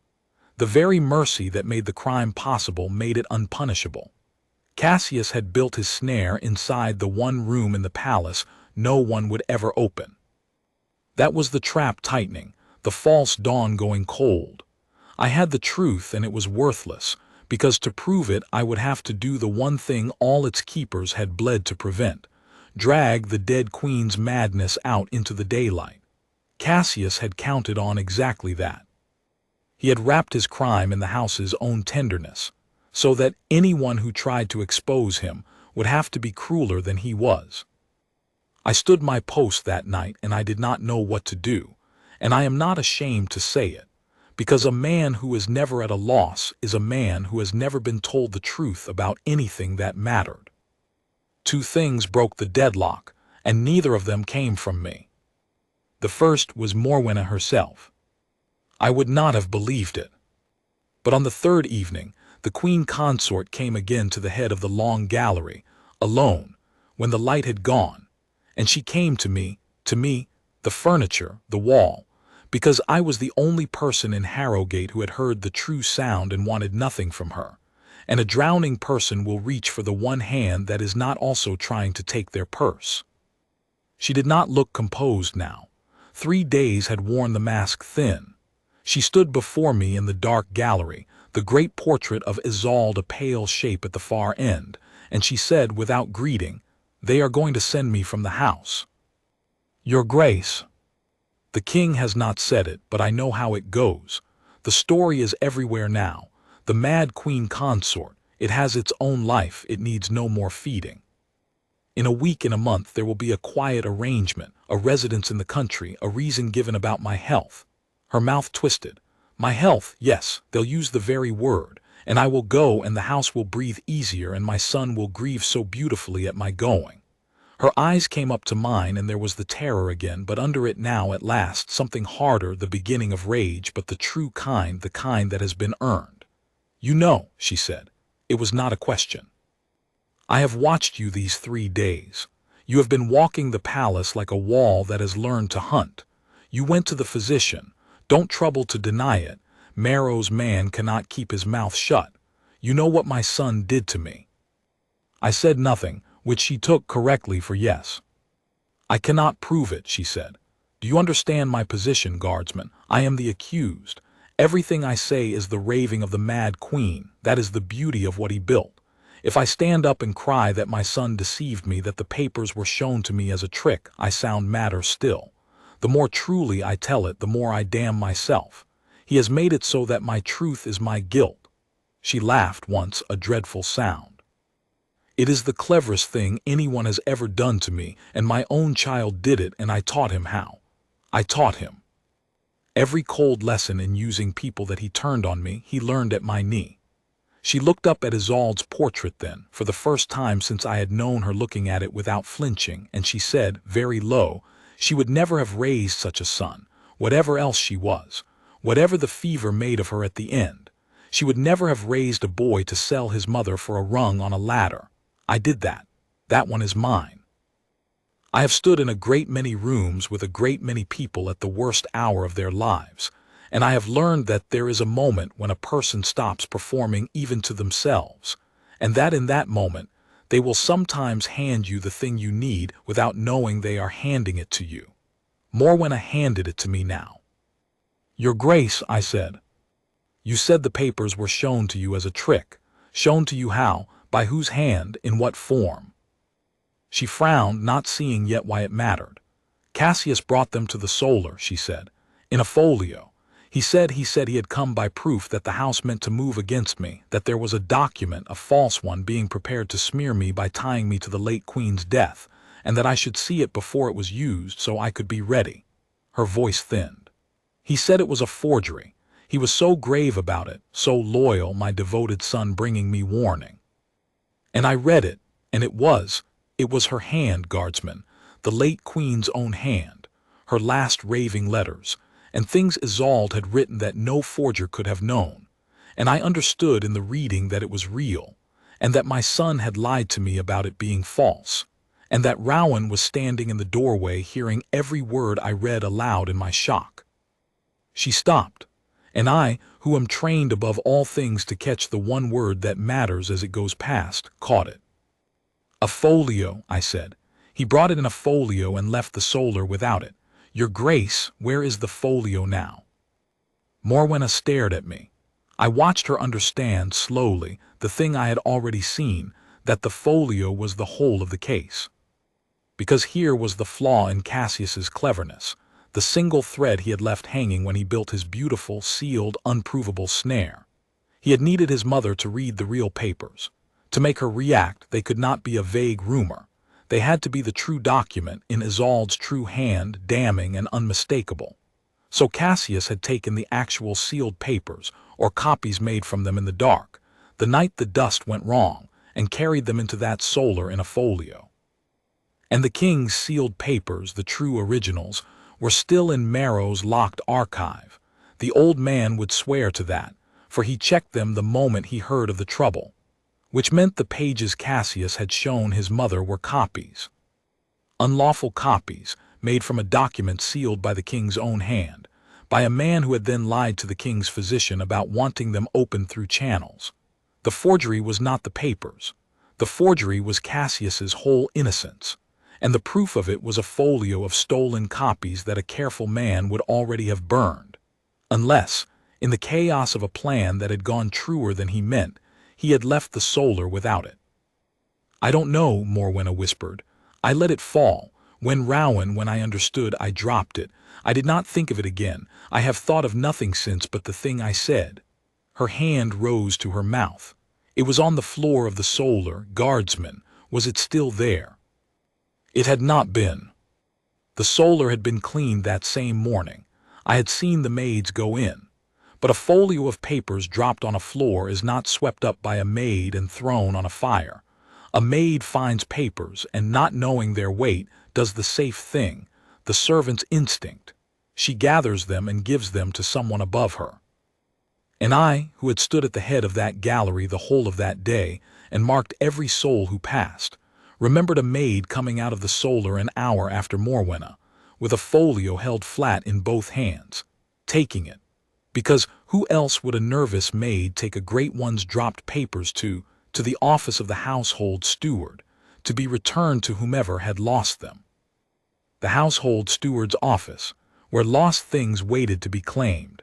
The very mercy that made the crime possible made it unpunishable. Cassius had built his snare inside the one room in the palace no one would ever open. That was the trap tightening, the false dawn going cold. I had the truth and it was worthless, because to prove it I would have to do the one thing all its keepers had bled to prevent: drag the dead queen's madness out into the daylight. Cassius had counted on exactly that. He had wrapped his crime in the house's own tenderness, so that anyone who tried to expose him would have to be crueler than he was. I stood my post that night, and I did not know what to do, and I am not ashamed to say it, because a man who is never at a loss is a man who has never been told the truth about anything that mattered. Two things broke the deadlock, and neither of them came from me. The first was Morwenna herself. I would not have believed it. But on the third evening, the Queen Consort came again to the head of the long gallery, alone, when the light had gone, and she came to me, the furniture, the wall, because I was the only person in Harrogate who had heard the true sound and wanted nothing from her, and a drowning person will reach for the one hand that is not also trying to take their purse. She did not look composed now. 3 days had worn the mask thin. She stood before me in the dark gallery, the great portrait of Isolde a pale shape at the far end, and she said without greeting, "They are going to send me from the house." "Your Grace." "The king has not said it, but I know how it goes. The story is everywhere now. The mad Queen Consort, it has its own life, it needs no more feeding. In a week, in a month, there will be a quiet arrangement, a residence in the country, a reason given about my health." Her mouth twisted. "My health, yes, they'll use the very word, and I will go, and the house will breathe easier, and my son will grieve so beautifully at my going." Her eyes came up to mine, and there was the terror again, but under it now at last something harder, the beginning of rage, but the true kind, the kind that has been earned. "You know," she said. "It was not a question. I have watched you these 3 days. You have been walking the palace like a wall that has learned to hunt. You went to the physician. Don't trouble to deny it. Marrow's man cannot keep his mouth shut. You know what my son did to me." I said nothing, which she took correctly for yes. "I cannot prove it," she said. "Do you understand my position, guardsman? I am the accused. Everything I say is the raving of the mad queen. That is the beauty of what he built. If I stand up and cry that my son deceived me, that the papers were shown to me as a trick, I sound madder still. The more truly I tell it, the more I damn myself. He has made it so that my truth is my guilt." She laughed once, a dreadful sound. "It is the cleverest thing anyone has ever done to me, and my own child did it, and I taught him how. I taught him. Every cold lesson in using people that he turned on me, he learned at my knee." She looked up at Isolde's portrait then, for the first time since I had known her, looking at it without flinching, and she said, very low, she would never have raised such a son, whatever else she was, whatever the fever made of her at the end. She would never have raised a boy to sell his mother for a rung on a ladder. I did that. That one is mine. I have stood in a great many rooms with a great many people at the worst hour of their lives, and I have learned that there is a moment when a person stops performing even to themselves, and that in that moment they will sometimes hand you the thing you need without knowing they are handing it to you. Morwenna handed it to me now. "Your Grace," I said. "You said the papers were shown to you as a trick. Shown to you how, by whose hand, in what form?" She frowned, not seeing yet why it mattered. "Cassius brought them to the solar," she said, "in a folio. He said he had come by proof that the house meant to move against me, that there was a document, a false one, being prepared to smear me by tying me to the late Queen's death, and that I should see it before it was used so I could be ready." Her voice thinned. "He said it was a forgery. He was so grave about it, so loyal, my devoted son bringing me warning. And I read it, and it was her hand, guardsman, the late Queen's own hand, her last raving letters, and things Isolde had written that no forger could have known, and I understood in the reading that it was real, and that my son had lied to me about it being false, and that Rowan was standing in the doorway hearing every word I read aloud in my shock." She stopped, and I, who am trained above all things to catch the one word that matters as it goes past, caught it. "A folio," I said. "He brought it in a folio and left the solar without it. Your Grace, where is the folio now?" Morwenna stared at me. I watched her understand slowly the thing I had already seen, that the folio was the whole of the case. Because here was the flaw in Cassius's cleverness, the single thread he had left hanging when he built his beautiful, sealed, unprovable snare. He had needed his mother to read the real papers. To make her react, they could not be a vague rumor. They had to be the true document in Isolde's true hand, damning and unmistakable. So Cassius had taken the actual sealed papers, or copies made from them in the dark, the night the dust went wrong, and carried them into that solar in a folio. And the king's sealed papers, the true originals, were still in Marrow's locked archive. The old man would swear to that, for he checked them the moment he heard of the trouble, which meant the pages Cassius had shown his mother were copies. Unlawful copies, made from a document sealed by the king's own hand, by a man who had then lied to the king's physician about wanting them opened through channels. The forgery was not the papers. The forgery was Cassius's whole innocence, and the proof of it was a folio of stolen copies that a careful man would already have burned. Unless, in the chaos of a plan that had gone truer than he meant, he had left the solar without it. "I don't know," Morwenna whispered. "I let it fall. When I understood, I dropped it. I did not think of it again. I have thought of nothing since but the thing I said." Her hand rose to her mouth. It was on the floor of the solar, guardsman. Was it still there? It had not been. The solar had been cleaned that same morning. I had seen the maids go in. But a folio of papers dropped on a floor is not swept up by a maid and thrown on a fire. A maid finds papers and, not knowing their weight, does the safe thing, the servant's instinct. She gathers them and gives them to someone above her. And I, who had stood at the head of that gallery the whole of that day and marked every soul who passed, remembered a maid coming out of the solar an hour after Morwenna, with a folio held flat in both hands, taking it. Because who else would a nervous maid take a great one's dropped papers to the office of the household steward, to be returned to whomever had lost them? The household steward's office, where lost things waited to be claimed,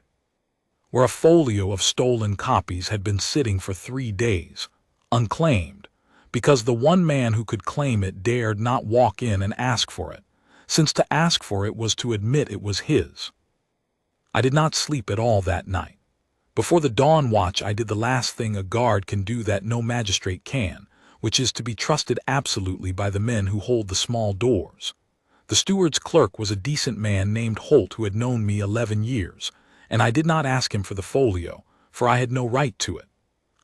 where a folio of stolen copies had been sitting for 3 days, unclaimed, because the one man who could claim it dared not walk in and ask for it, since to ask for it was to admit it was his. I did not sleep at all that night. Before the dawn watch I did the last thing a guard can do that no magistrate can, which is to be trusted absolutely by the men who hold the small doors. The steward's clerk was a decent man named Holt who had known me 11 years, and I did not ask him for the folio, for I had no right to it.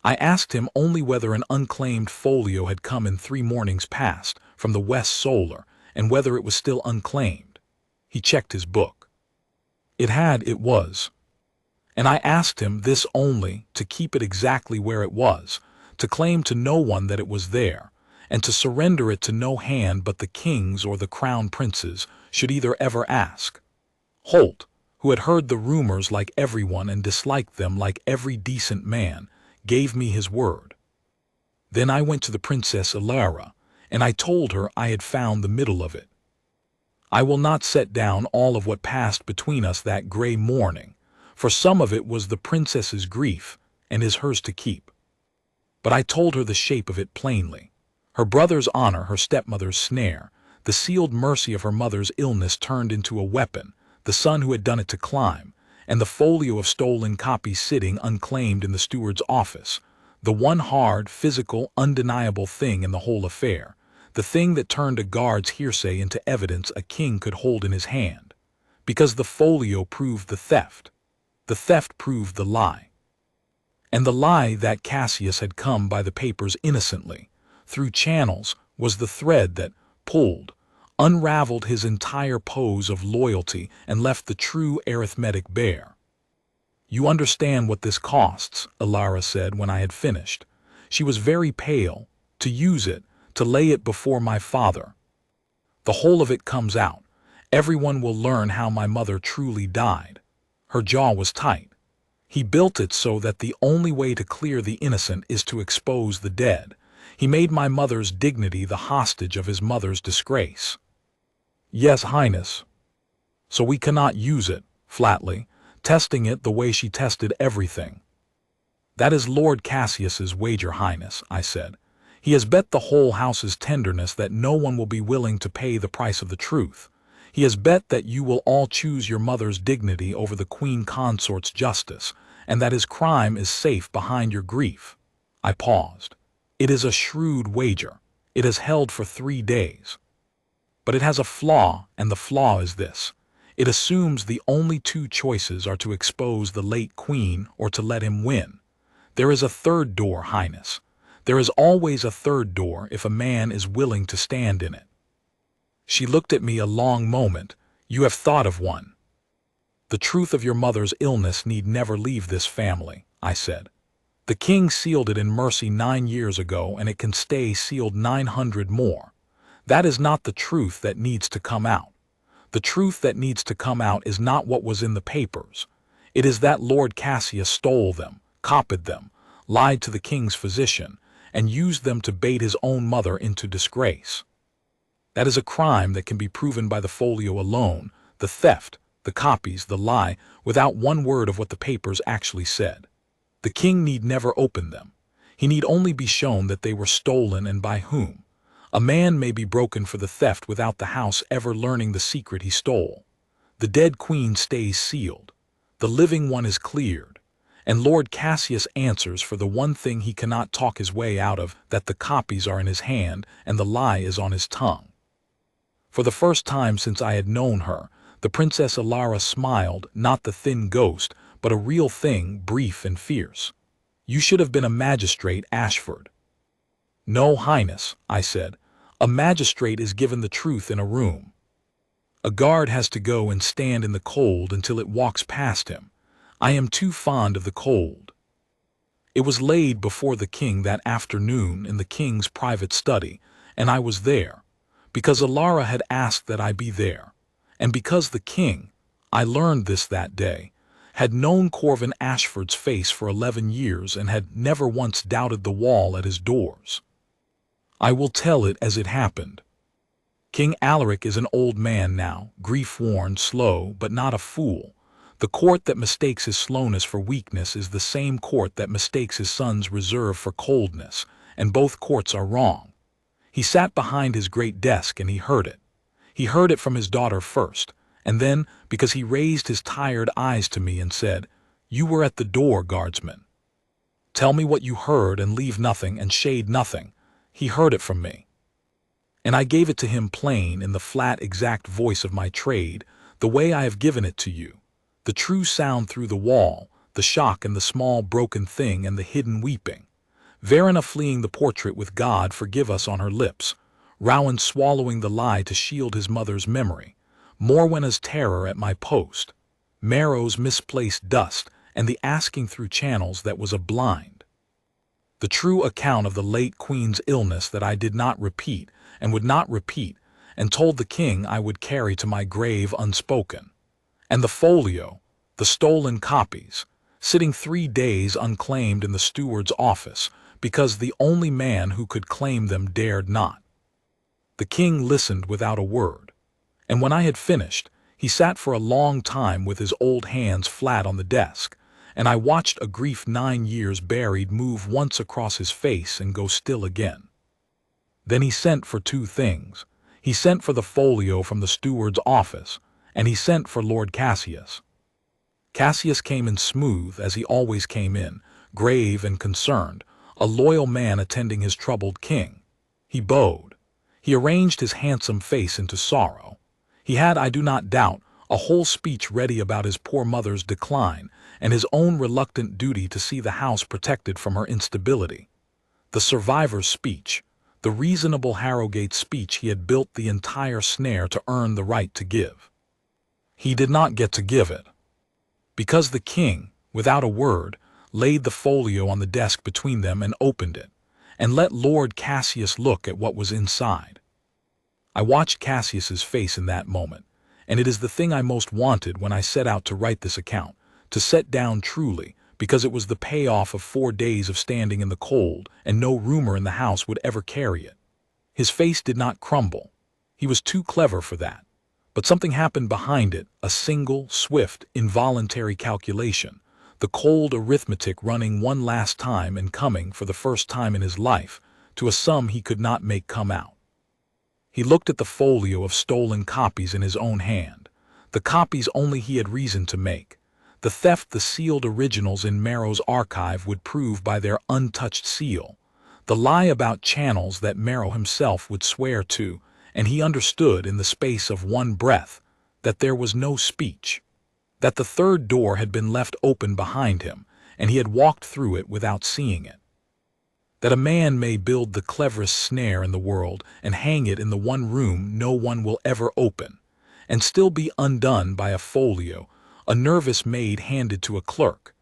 I asked him only whether an unclaimed folio had come in 3 mornings past from the West Solar, and whether it was still unclaimed. He checked his book. It was. And I asked him this only to keep it exactly where it was, to claim to no one that it was there, and to surrender it to no hand but the king's or the crown prince's, should either ever ask. Holt, who had heard the rumors like everyone and disliked them like every decent man, gave me his word. Then I went to the Princess Ilara, and I told her I had found the middle of it. I will not set down all of what passed between us that gray morning, for some of it was the princess's grief and is hers to keep. But I told her the shape of it plainly. Her brother's honor, her stepmother's snare, the sealed mercy of her mother's illness turned into a weapon, the son who had done it to climb, and the folio of stolen copies sitting unclaimed in the steward's office, the one hard, physical, undeniable thing in the whole affair, the thing that turned a guard's hearsay into evidence a king could hold in his hand. Because the folio proved the theft proved the lie. And the lie that Cassius had come by the papers innocently, through channels, was the thread that pulled, unraveled his entire pose of loyalty and left the true arithmetic bare. "You understand what this costs," Ilara said when I had finished. She was very pale. "To use it, to lay it before my father. The whole of it comes out. Everyone will learn how my mother truly died." Her jaw was tight. "He built it so that the only way to clear the innocent is to expose the dead. He made my mother's dignity the hostage of his mother's disgrace." "Yes, Highness." "So we cannot use it," flatly, testing it the way she tested everything. "That is Lord Cassius's wager, Highness," I said. "He has bet the whole house's tenderness that no one will be willing to pay the price of the truth. He has bet that you will all choose your mother's dignity over the Queen Consort's justice, and that his crime is safe behind your grief." I paused. "It is a shrewd wager. It has held for 3 days. But it has a flaw, and the flaw is this. It assumes the only 2 choices are to expose the late Queen or to let him win. There is a third door, Highness. There is always a third door if a man is willing to stand in it." She looked at me a long moment. "You have thought of one." "The truth of your mother's illness need never leave this family," I said. "The king sealed it in mercy 9 years ago, and it can stay sealed 900 more. That is not the truth that needs to come out. The truth that needs to come out is not what was in the papers. It is that Lord Cassius stole them, copied them, lied to the king's physician, and used them to bait his own mother into disgrace. That is a crime that can be proven by the folio alone, the theft, the copies, the lie, without one word of what the papers actually said. The king need never open them. He need only be shown that they were stolen and by whom. A man may be broken for the theft without the house ever learning the secret he stole. The dead queen stays sealed. The living one is cleared. And Lord Cassius answers for the one thing he cannot talk his way out of, that the copies are in his hand and the lie is on his tongue." For the first time since I had known her, the Princess Alara smiled, not the thin ghost, but a real thing, brief and fierce. "You should have been a magistrate, Ashford." "No, Highness," I said. "A magistrate is given the truth in a room. A guard has to go and stand in the cold until it walks past him. I am too fond of the cold." It was laid before the king that afternoon in the king's private study, and I was there, because Alara had asked that I be there, and because the king, I learned this that day, had known Corvin Ashford's face for 11 years and had never once doubted the wall at his doors. I will tell it as it happened. King Alaric is an old man now, grief-worn, slow, but not a fool. The court that mistakes his slowness for weakness is the same court that mistakes his son's reserve for coldness, and both courts are wrong. He sat behind his great desk and he heard it. He heard it from his daughter first, and then, because he raised his tired eyes to me and said, "You were at the door, guardsman. Tell me what you heard and leave nothing and shade nothing." He heard it from me. And I gave it to him plain in the flat exact voice of my trade, the way I have given it to you. The true sound through the wall, the shock and the small broken thing and the hidden weeping. Verena fleeing the portrait with "God forgive us" on her lips. Rowan swallowing the lie to shield his mother's memory. Morwenna's terror at my post. Marrow's misplaced dust and the asking through channels that was a blind. The true account of the late queen's illness that I did not repeat and would not repeat, and told the king I would carry to my grave unspoken. And the folio, the stolen copies, sitting 3 days unclaimed in the steward's office, because the only man who could claim them dared not. The king listened without a word, and when I had finished, he sat for a long time with his old hands flat on the desk, and I watched a grief 9 years buried move once across his face and go still again. Then he sent for 2 things. He sent for the folio from the steward's office, and he sent for Lord Cassius. Cassius came in smooth, as he always came in, grave and concerned, a loyal man attending his troubled king. He bowed. He arranged his handsome face into sorrow. He had, I do not doubt, a whole speech ready about his poor mother's decline and his own reluctant duty to see the house protected from her instability. The survivor's speech, the reasonable Harrogate speech he had built the entire snare to earn the right to give. He did not get to give it, because the king, without a word, laid the folio on the desk between them and opened it, and let Lord Cassius look at what was inside. I watched Cassius's face in that moment, and it is the thing I most wanted when I set out to write this account, to set down truly, because it was the payoff of 4 days of standing in the cold, and no rumor in the house would ever carry it. His face did not crumble. He was too clever for that. But something happened behind it, a single, swift, involuntary calculation. the cold arithmetic running one last time and coming for the first time in his life to a sum he could not make come out. He looked at the folio of stolen copies in his own hand, the copies only he had reason to make. The theft the sealed originals in Merrow's archive would prove by their untouched seal, the lie about channels that Merrow himself would swear to, and he understood in the space of one breath that there was no speech, that the third door had been left open behind him, and he had walked through it without seeing it. That a man may build the cleverest snare in the world and hang it in the one room no one will ever open, and still be undone by a folio a nervous maid handed to a clerk,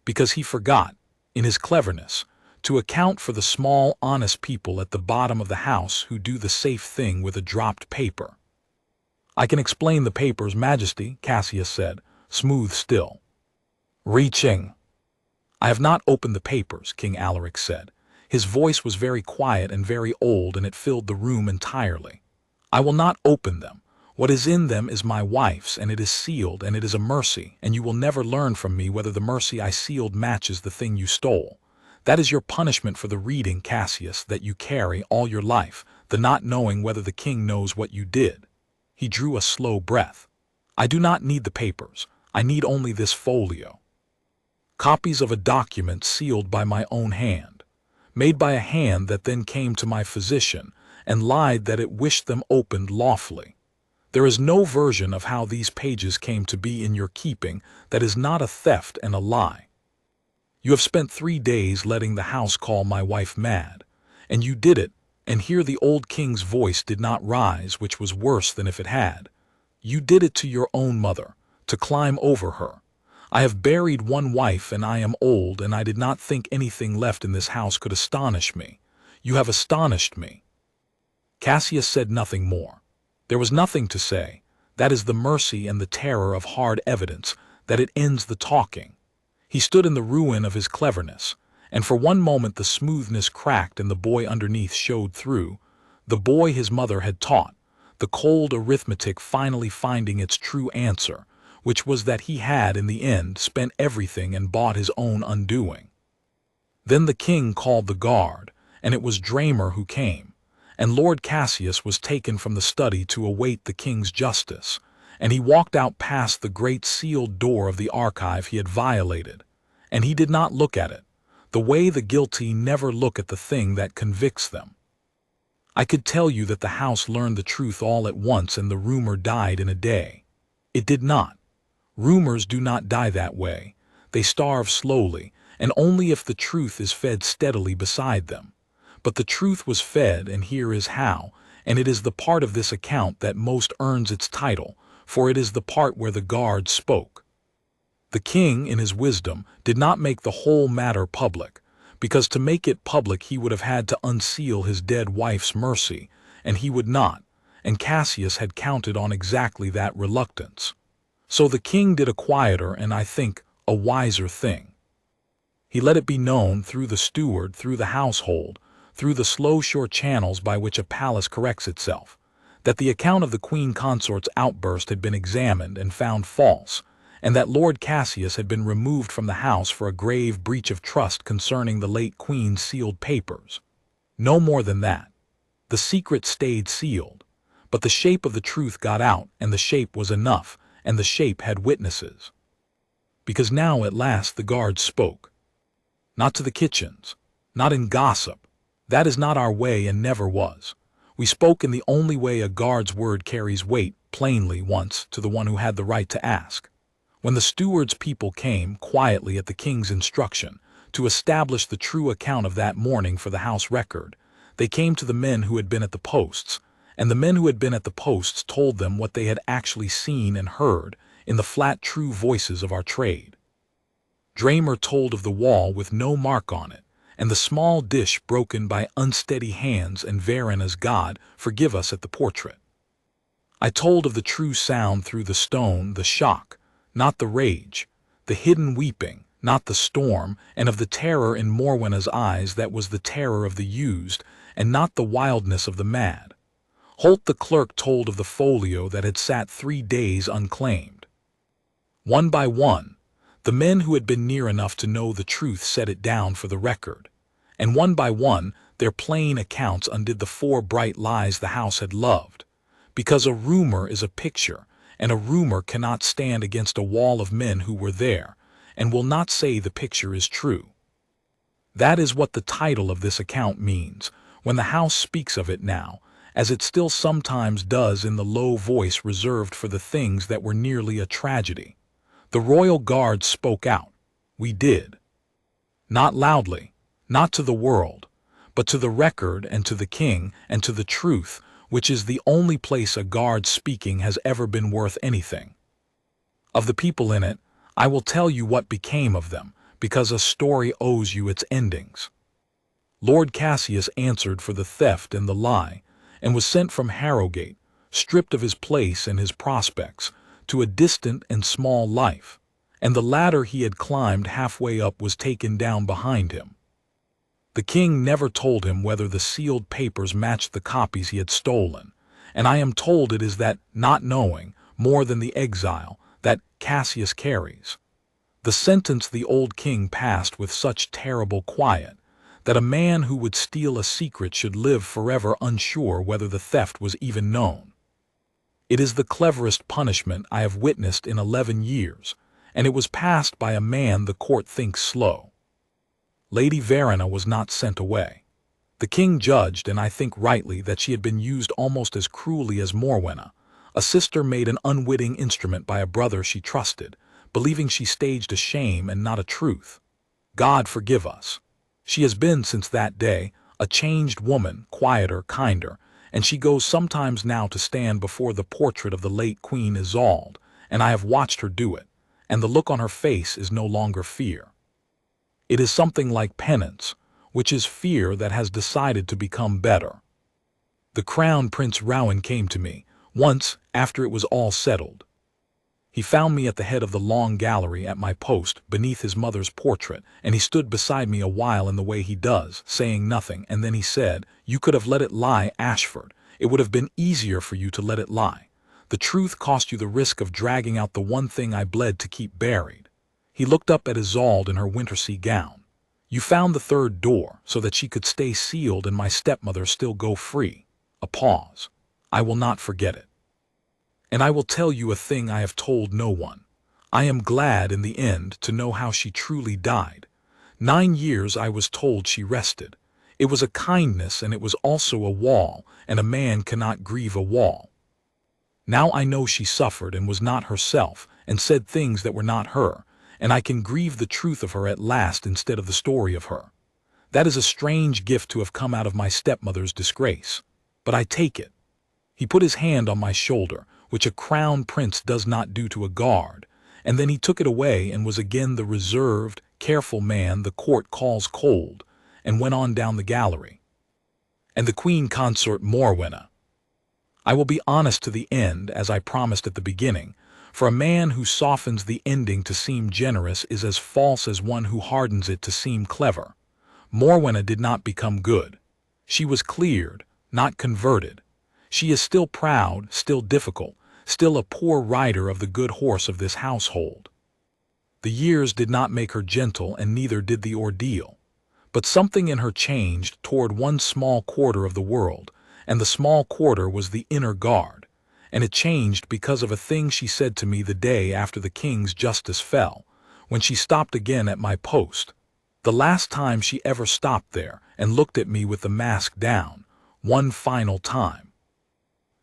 because he forgot, in his cleverness, to account for the small, honest people at the bottom of the house who do the safe thing with a dropped paper. "I can explain the papers, Majesty," Cassius said, smooth still. "Reaching." "I have not opened the papers," King Alaric said. His voice was very quiet and very old, and it filled the room entirely. "I will not open them. What is in them is my wife's, and it is sealed, and it is a mercy, and you will never learn from me whether the mercy I sealed matches the thing you stole. That is your punishment for the reading, Cassius, that you carry all your life, the not knowing whether the king knows what you did." He drew a slow breath. "I do not need the papers. I need only this folio. Copies of a document sealed by my own hand, made by a hand that then came to my physician and lied that it wished them opened lawfully. There is no version of how these pages came to be in your keeping that is not a theft and a lie. You have spent 3 days letting the house call my wife mad, and you did it, and here the old king's voice did not rise, which was worse than if it had. You did it to your own mother, to climb over her. I have buried one wife, and I am old, and I did not think anything left in this house could astonish me. You have astonished me." Cassius said nothing more. There was nothing to say. That is the mercy and the terror of hard evidence, that it ends the talking. He stood in the ruin of his cleverness, and for one moment the smoothness cracked and the boy underneath showed through, the boy his mother had taught, the cold arithmetic finally finding its true answer, which was that he had in the end spent everything and bought his own undoing. Then the king called the guard, and it was Dramer who came, and Lord Cassius was taken from the study to await the king's justice, and he walked out past the great sealed door of the archive he had violated, and he did not look at it, the way the guilty never look at the thing that convicts them. I could tell you that the house learned the truth all at once and the rumor died in a day. It did not. Rumors do not die that way. They starve slowly, and only if the truth is fed steadily beside them. But the truth was fed, and here is how, and it is the part of this account that most earns its title, for it is the part where the guard spoke. The king, in his wisdom, did not make the whole matter public, because to make it public he would have had to unseal his dead wife's mercy, and he would not, and Cassius had counted on exactly that reluctance. So the king did a quieter and, I think, a wiser thing. He let it be known through the steward, through the household, through the slow sure channels by which a palace corrects itself, that the account of the Queen Consort's outburst had been examined and found false, and that Lord Cassius had been removed from the house for a grave breach of trust concerning the late Queen's sealed papers. No more than that. The secret stayed sealed, but the shape of the truth got out, and the shape was enough, and the shape had witnesses. Because now at last the guard spoke. Not to the kitchens, not in gossip. That is not our way and never was. We spoke in the only way a guard's word carries weight, plainly once, to the one who had the right to ask. When the steward's people came, quietly at the king's instruction, to establish the true account of that morning for the house record, they came to the men who had been at the posts, and the men who had been at the posts told them what they had actually seen and heard in the flat true voices of our trade. Dramer told of the wall with no mark on it, and the small dish broken by unsteady hands, and Verena's God forgive us at the portrait. I told of the true sound through the stone, the shock, not the rage, the hidden weeping, not the storm, and of the terror in Morwenna's eyes that was the terror of the used, and not the wildness of the mad. Holt the clerk told of the folio that had sat 3 days unclaimed. One by one, The men who had been near enough to know the truth set it down for the record, and one by one their plain accounts undid the 4 bright lies the house had loved. Because a rumor is a picture, and a rumor cannot stand against a wall of men who were there, and will not say the picture is true. That is what the title of this account means, when the house speaks of it now, as it still sometimes does in the low voice reserved for the things that were nearly a tragedy. The royal guard spoke out. We did. Not loudly, not to the world, but to the record and to the king and to the truth, which is the only place a guard speaking has ever been worth anything. Of the people in it, I will tell you what became of them, because a story owes you its endings. Lord Cassius answered for the theft and the lie, and was sent from Harrowgate, stripped of his place and his prospects, to a distant and small life, and the ladder he had climbed halfway up was taken down behind him. The king never told him whether the sealed papers matched the copies he had stolen, and I am told it is that not knowing, more than the exile, that Cassius carries. The sentence the old king passed with such terrible quiet, that a man who would steal a secret should live forever unsure whether the theft was even known. It is the cleverest punishment I have witnessed in 11 years, and it was passed by a man the court thinks slow. Lady Morwenna was not sent away. The king judged, and I think rightly, that she had been used almost as cruelly as Morwenna. A sister made an unwitting instrument by a brother she trusted, believing she staged a shame and not a truth. God forgive us. She has been, since that day, a changed woman, quieter, kinder, and she goes sometimes now to stand before the portrait of the late Queen Isolde, and I have watched her do it, and the look on her face is no longer fear. It is something like penance, which is fear that has decided to become better. The Crown Prince Rowan came to me, once, after it was all settled. He found me at the head of the long gallery at my post beneath his mother's portrait, and he stood beside me a while in the way he does, saying nothing, and then he said, "You could have let it lie, Ashford. It would have been easier for you to let it lie. The truth cost you the risk of dragging out the one thing I bled to keep buried." He looked up at Isolde in her wintersea gown. "You found the 3rd door, so that she could stay sealed and my stepmother still go free." A pause. "I will not forget it. And I will tell you a thing I have told no one. I am glad in the end to know how she truly died. 9 years I was told she rested. It was a kindness, and it was also a wall, and a man cannot grieve a wall. Now I know she suffered and was not herself, and said things that were not her, and I can grieve the truth of her at last instead of the story of her. That is a strange gift to have come out of my stepmother's disgrace. But I take it." He put his hand on my shoulder, which a crown prince does not do to a guard, and then he took it away and was again the reserved, careful man the court calls cold, and went on down the gallery. "And the Queen Consort Morwenna. I will be honest to the end, as I promised at the beginning, for a man who softens the ending to seem generous is as false as one who hardens it to seem clever. Morwenna did not become good. She was cleared, not converted. She is still proud, still difficult, still a poor rider of the good horse of this household. The years did not make her gentle, and neither did the ordeal. But something in her changed toward one small quarter of the world, and the small quarter was the inner guard, and it changed because of a thing she said to me the day after the king's justice fell, when she stopped again at my post. The last time she ever stopped there, and looked at me with the mask down, one final time.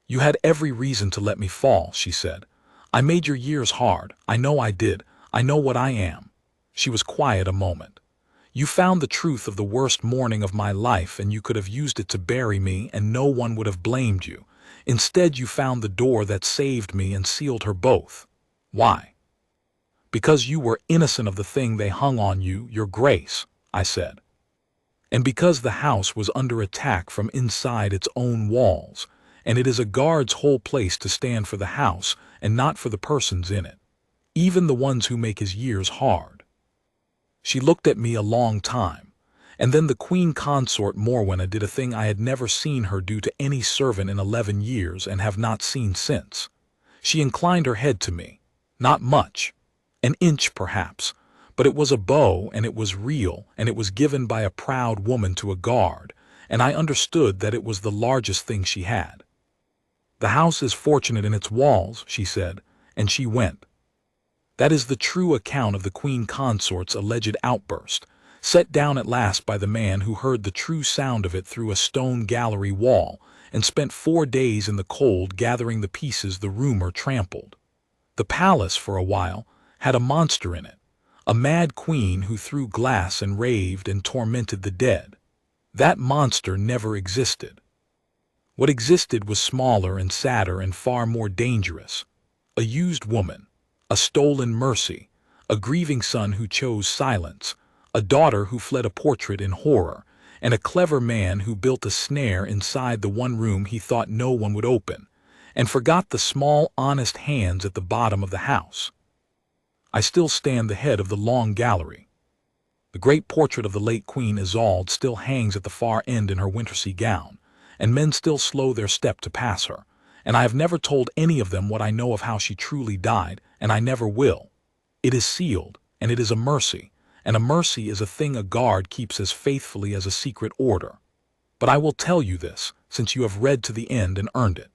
"You had every reason to let me fall," she said. "I made your years hard. I know I did. I know what I am." She was quiet a moment. "You found the truth of the worst morning of my life, and you could have used it to bury me, and no one would have blamed you. Instead, you found the door that saved me and sealed her both. Why?" "Because you were innocent of the thing they hung on you, your grace," I said. "And because the house was under attack from inside its own walls, and it is a guard's whole place to stand for the house and not for the persons in it, even the ones who make his years hard." She looked at me a long time, and then the Queen Consort Morwenna did a thing I had never seen her do to any servant in 11 years and have not seen since. She inclined her head to me, not much, an inch perhaps, But it was a bow, and it was real, and it was given by a proud woman to a guard, and I understood that it was the largest thing she had. "The house is fortunate in its walls," she said, and she went. That is the true account of the Queen Consort's alleged outburst, set down at last by the man who heard the true sound of it through a stone gallery wall and spent 4 days in the cold gathering the pieces the rumor trampled. The palace, for a while, had a monster in it, a mad queen who threw glass and raved and tormented the dead. That monster never existed. What existed was smaller and sadder and far more dangerous. A used woman, a stolen mercy, a grieving son who chose silence, a daughter who fled a portrait in horror, and a clever man who built a snare inside the one room he thought no one would open, and forgot the small, honest hands at the bottom of the house. I still stand the head of the long gallery. The great portrait of the late Queen Isolde still hangs at the far end in her wintersea gown, and men still slow their step to pass her, and I have never told any of them what I know of how she truly died, and I never will. It is sealed, and it is a mercy, and a mercy is a thing a guard keeps as faithfully as a secret order. But I will tell you this, since you have read to the end and earned it.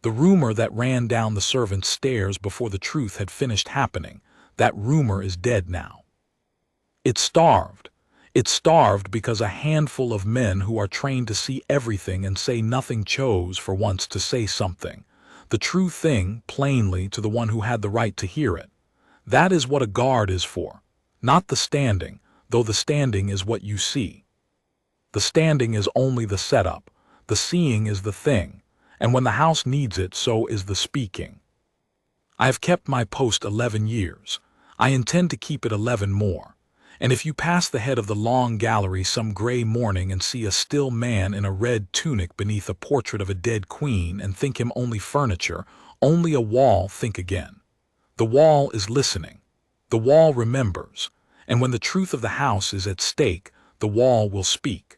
The rumor that ran down the servants' stairs before the truth had finished happening, that rumor is dead now. It starved. It starved because a handful of men who are trained to see everything and say nothing chose for once to say something, the true thing, plainly to the one who had the right to hear it. That is what a guard is for, not the standing, though the standing is what you see. The standing is only the setup, the seeing is the thing, and when the house needs it, so is the speaking. I have kept my post 11 years. I intend to keep it 11 more. And if you pass the head of the long gallery some gray morning and see a still man in a red tunic beneath a portrait of a dead queen and think him only furniture, only a wall, think again. The wall is listening. The wall remembers. And when the truth of the house is at stake, the wall will speak.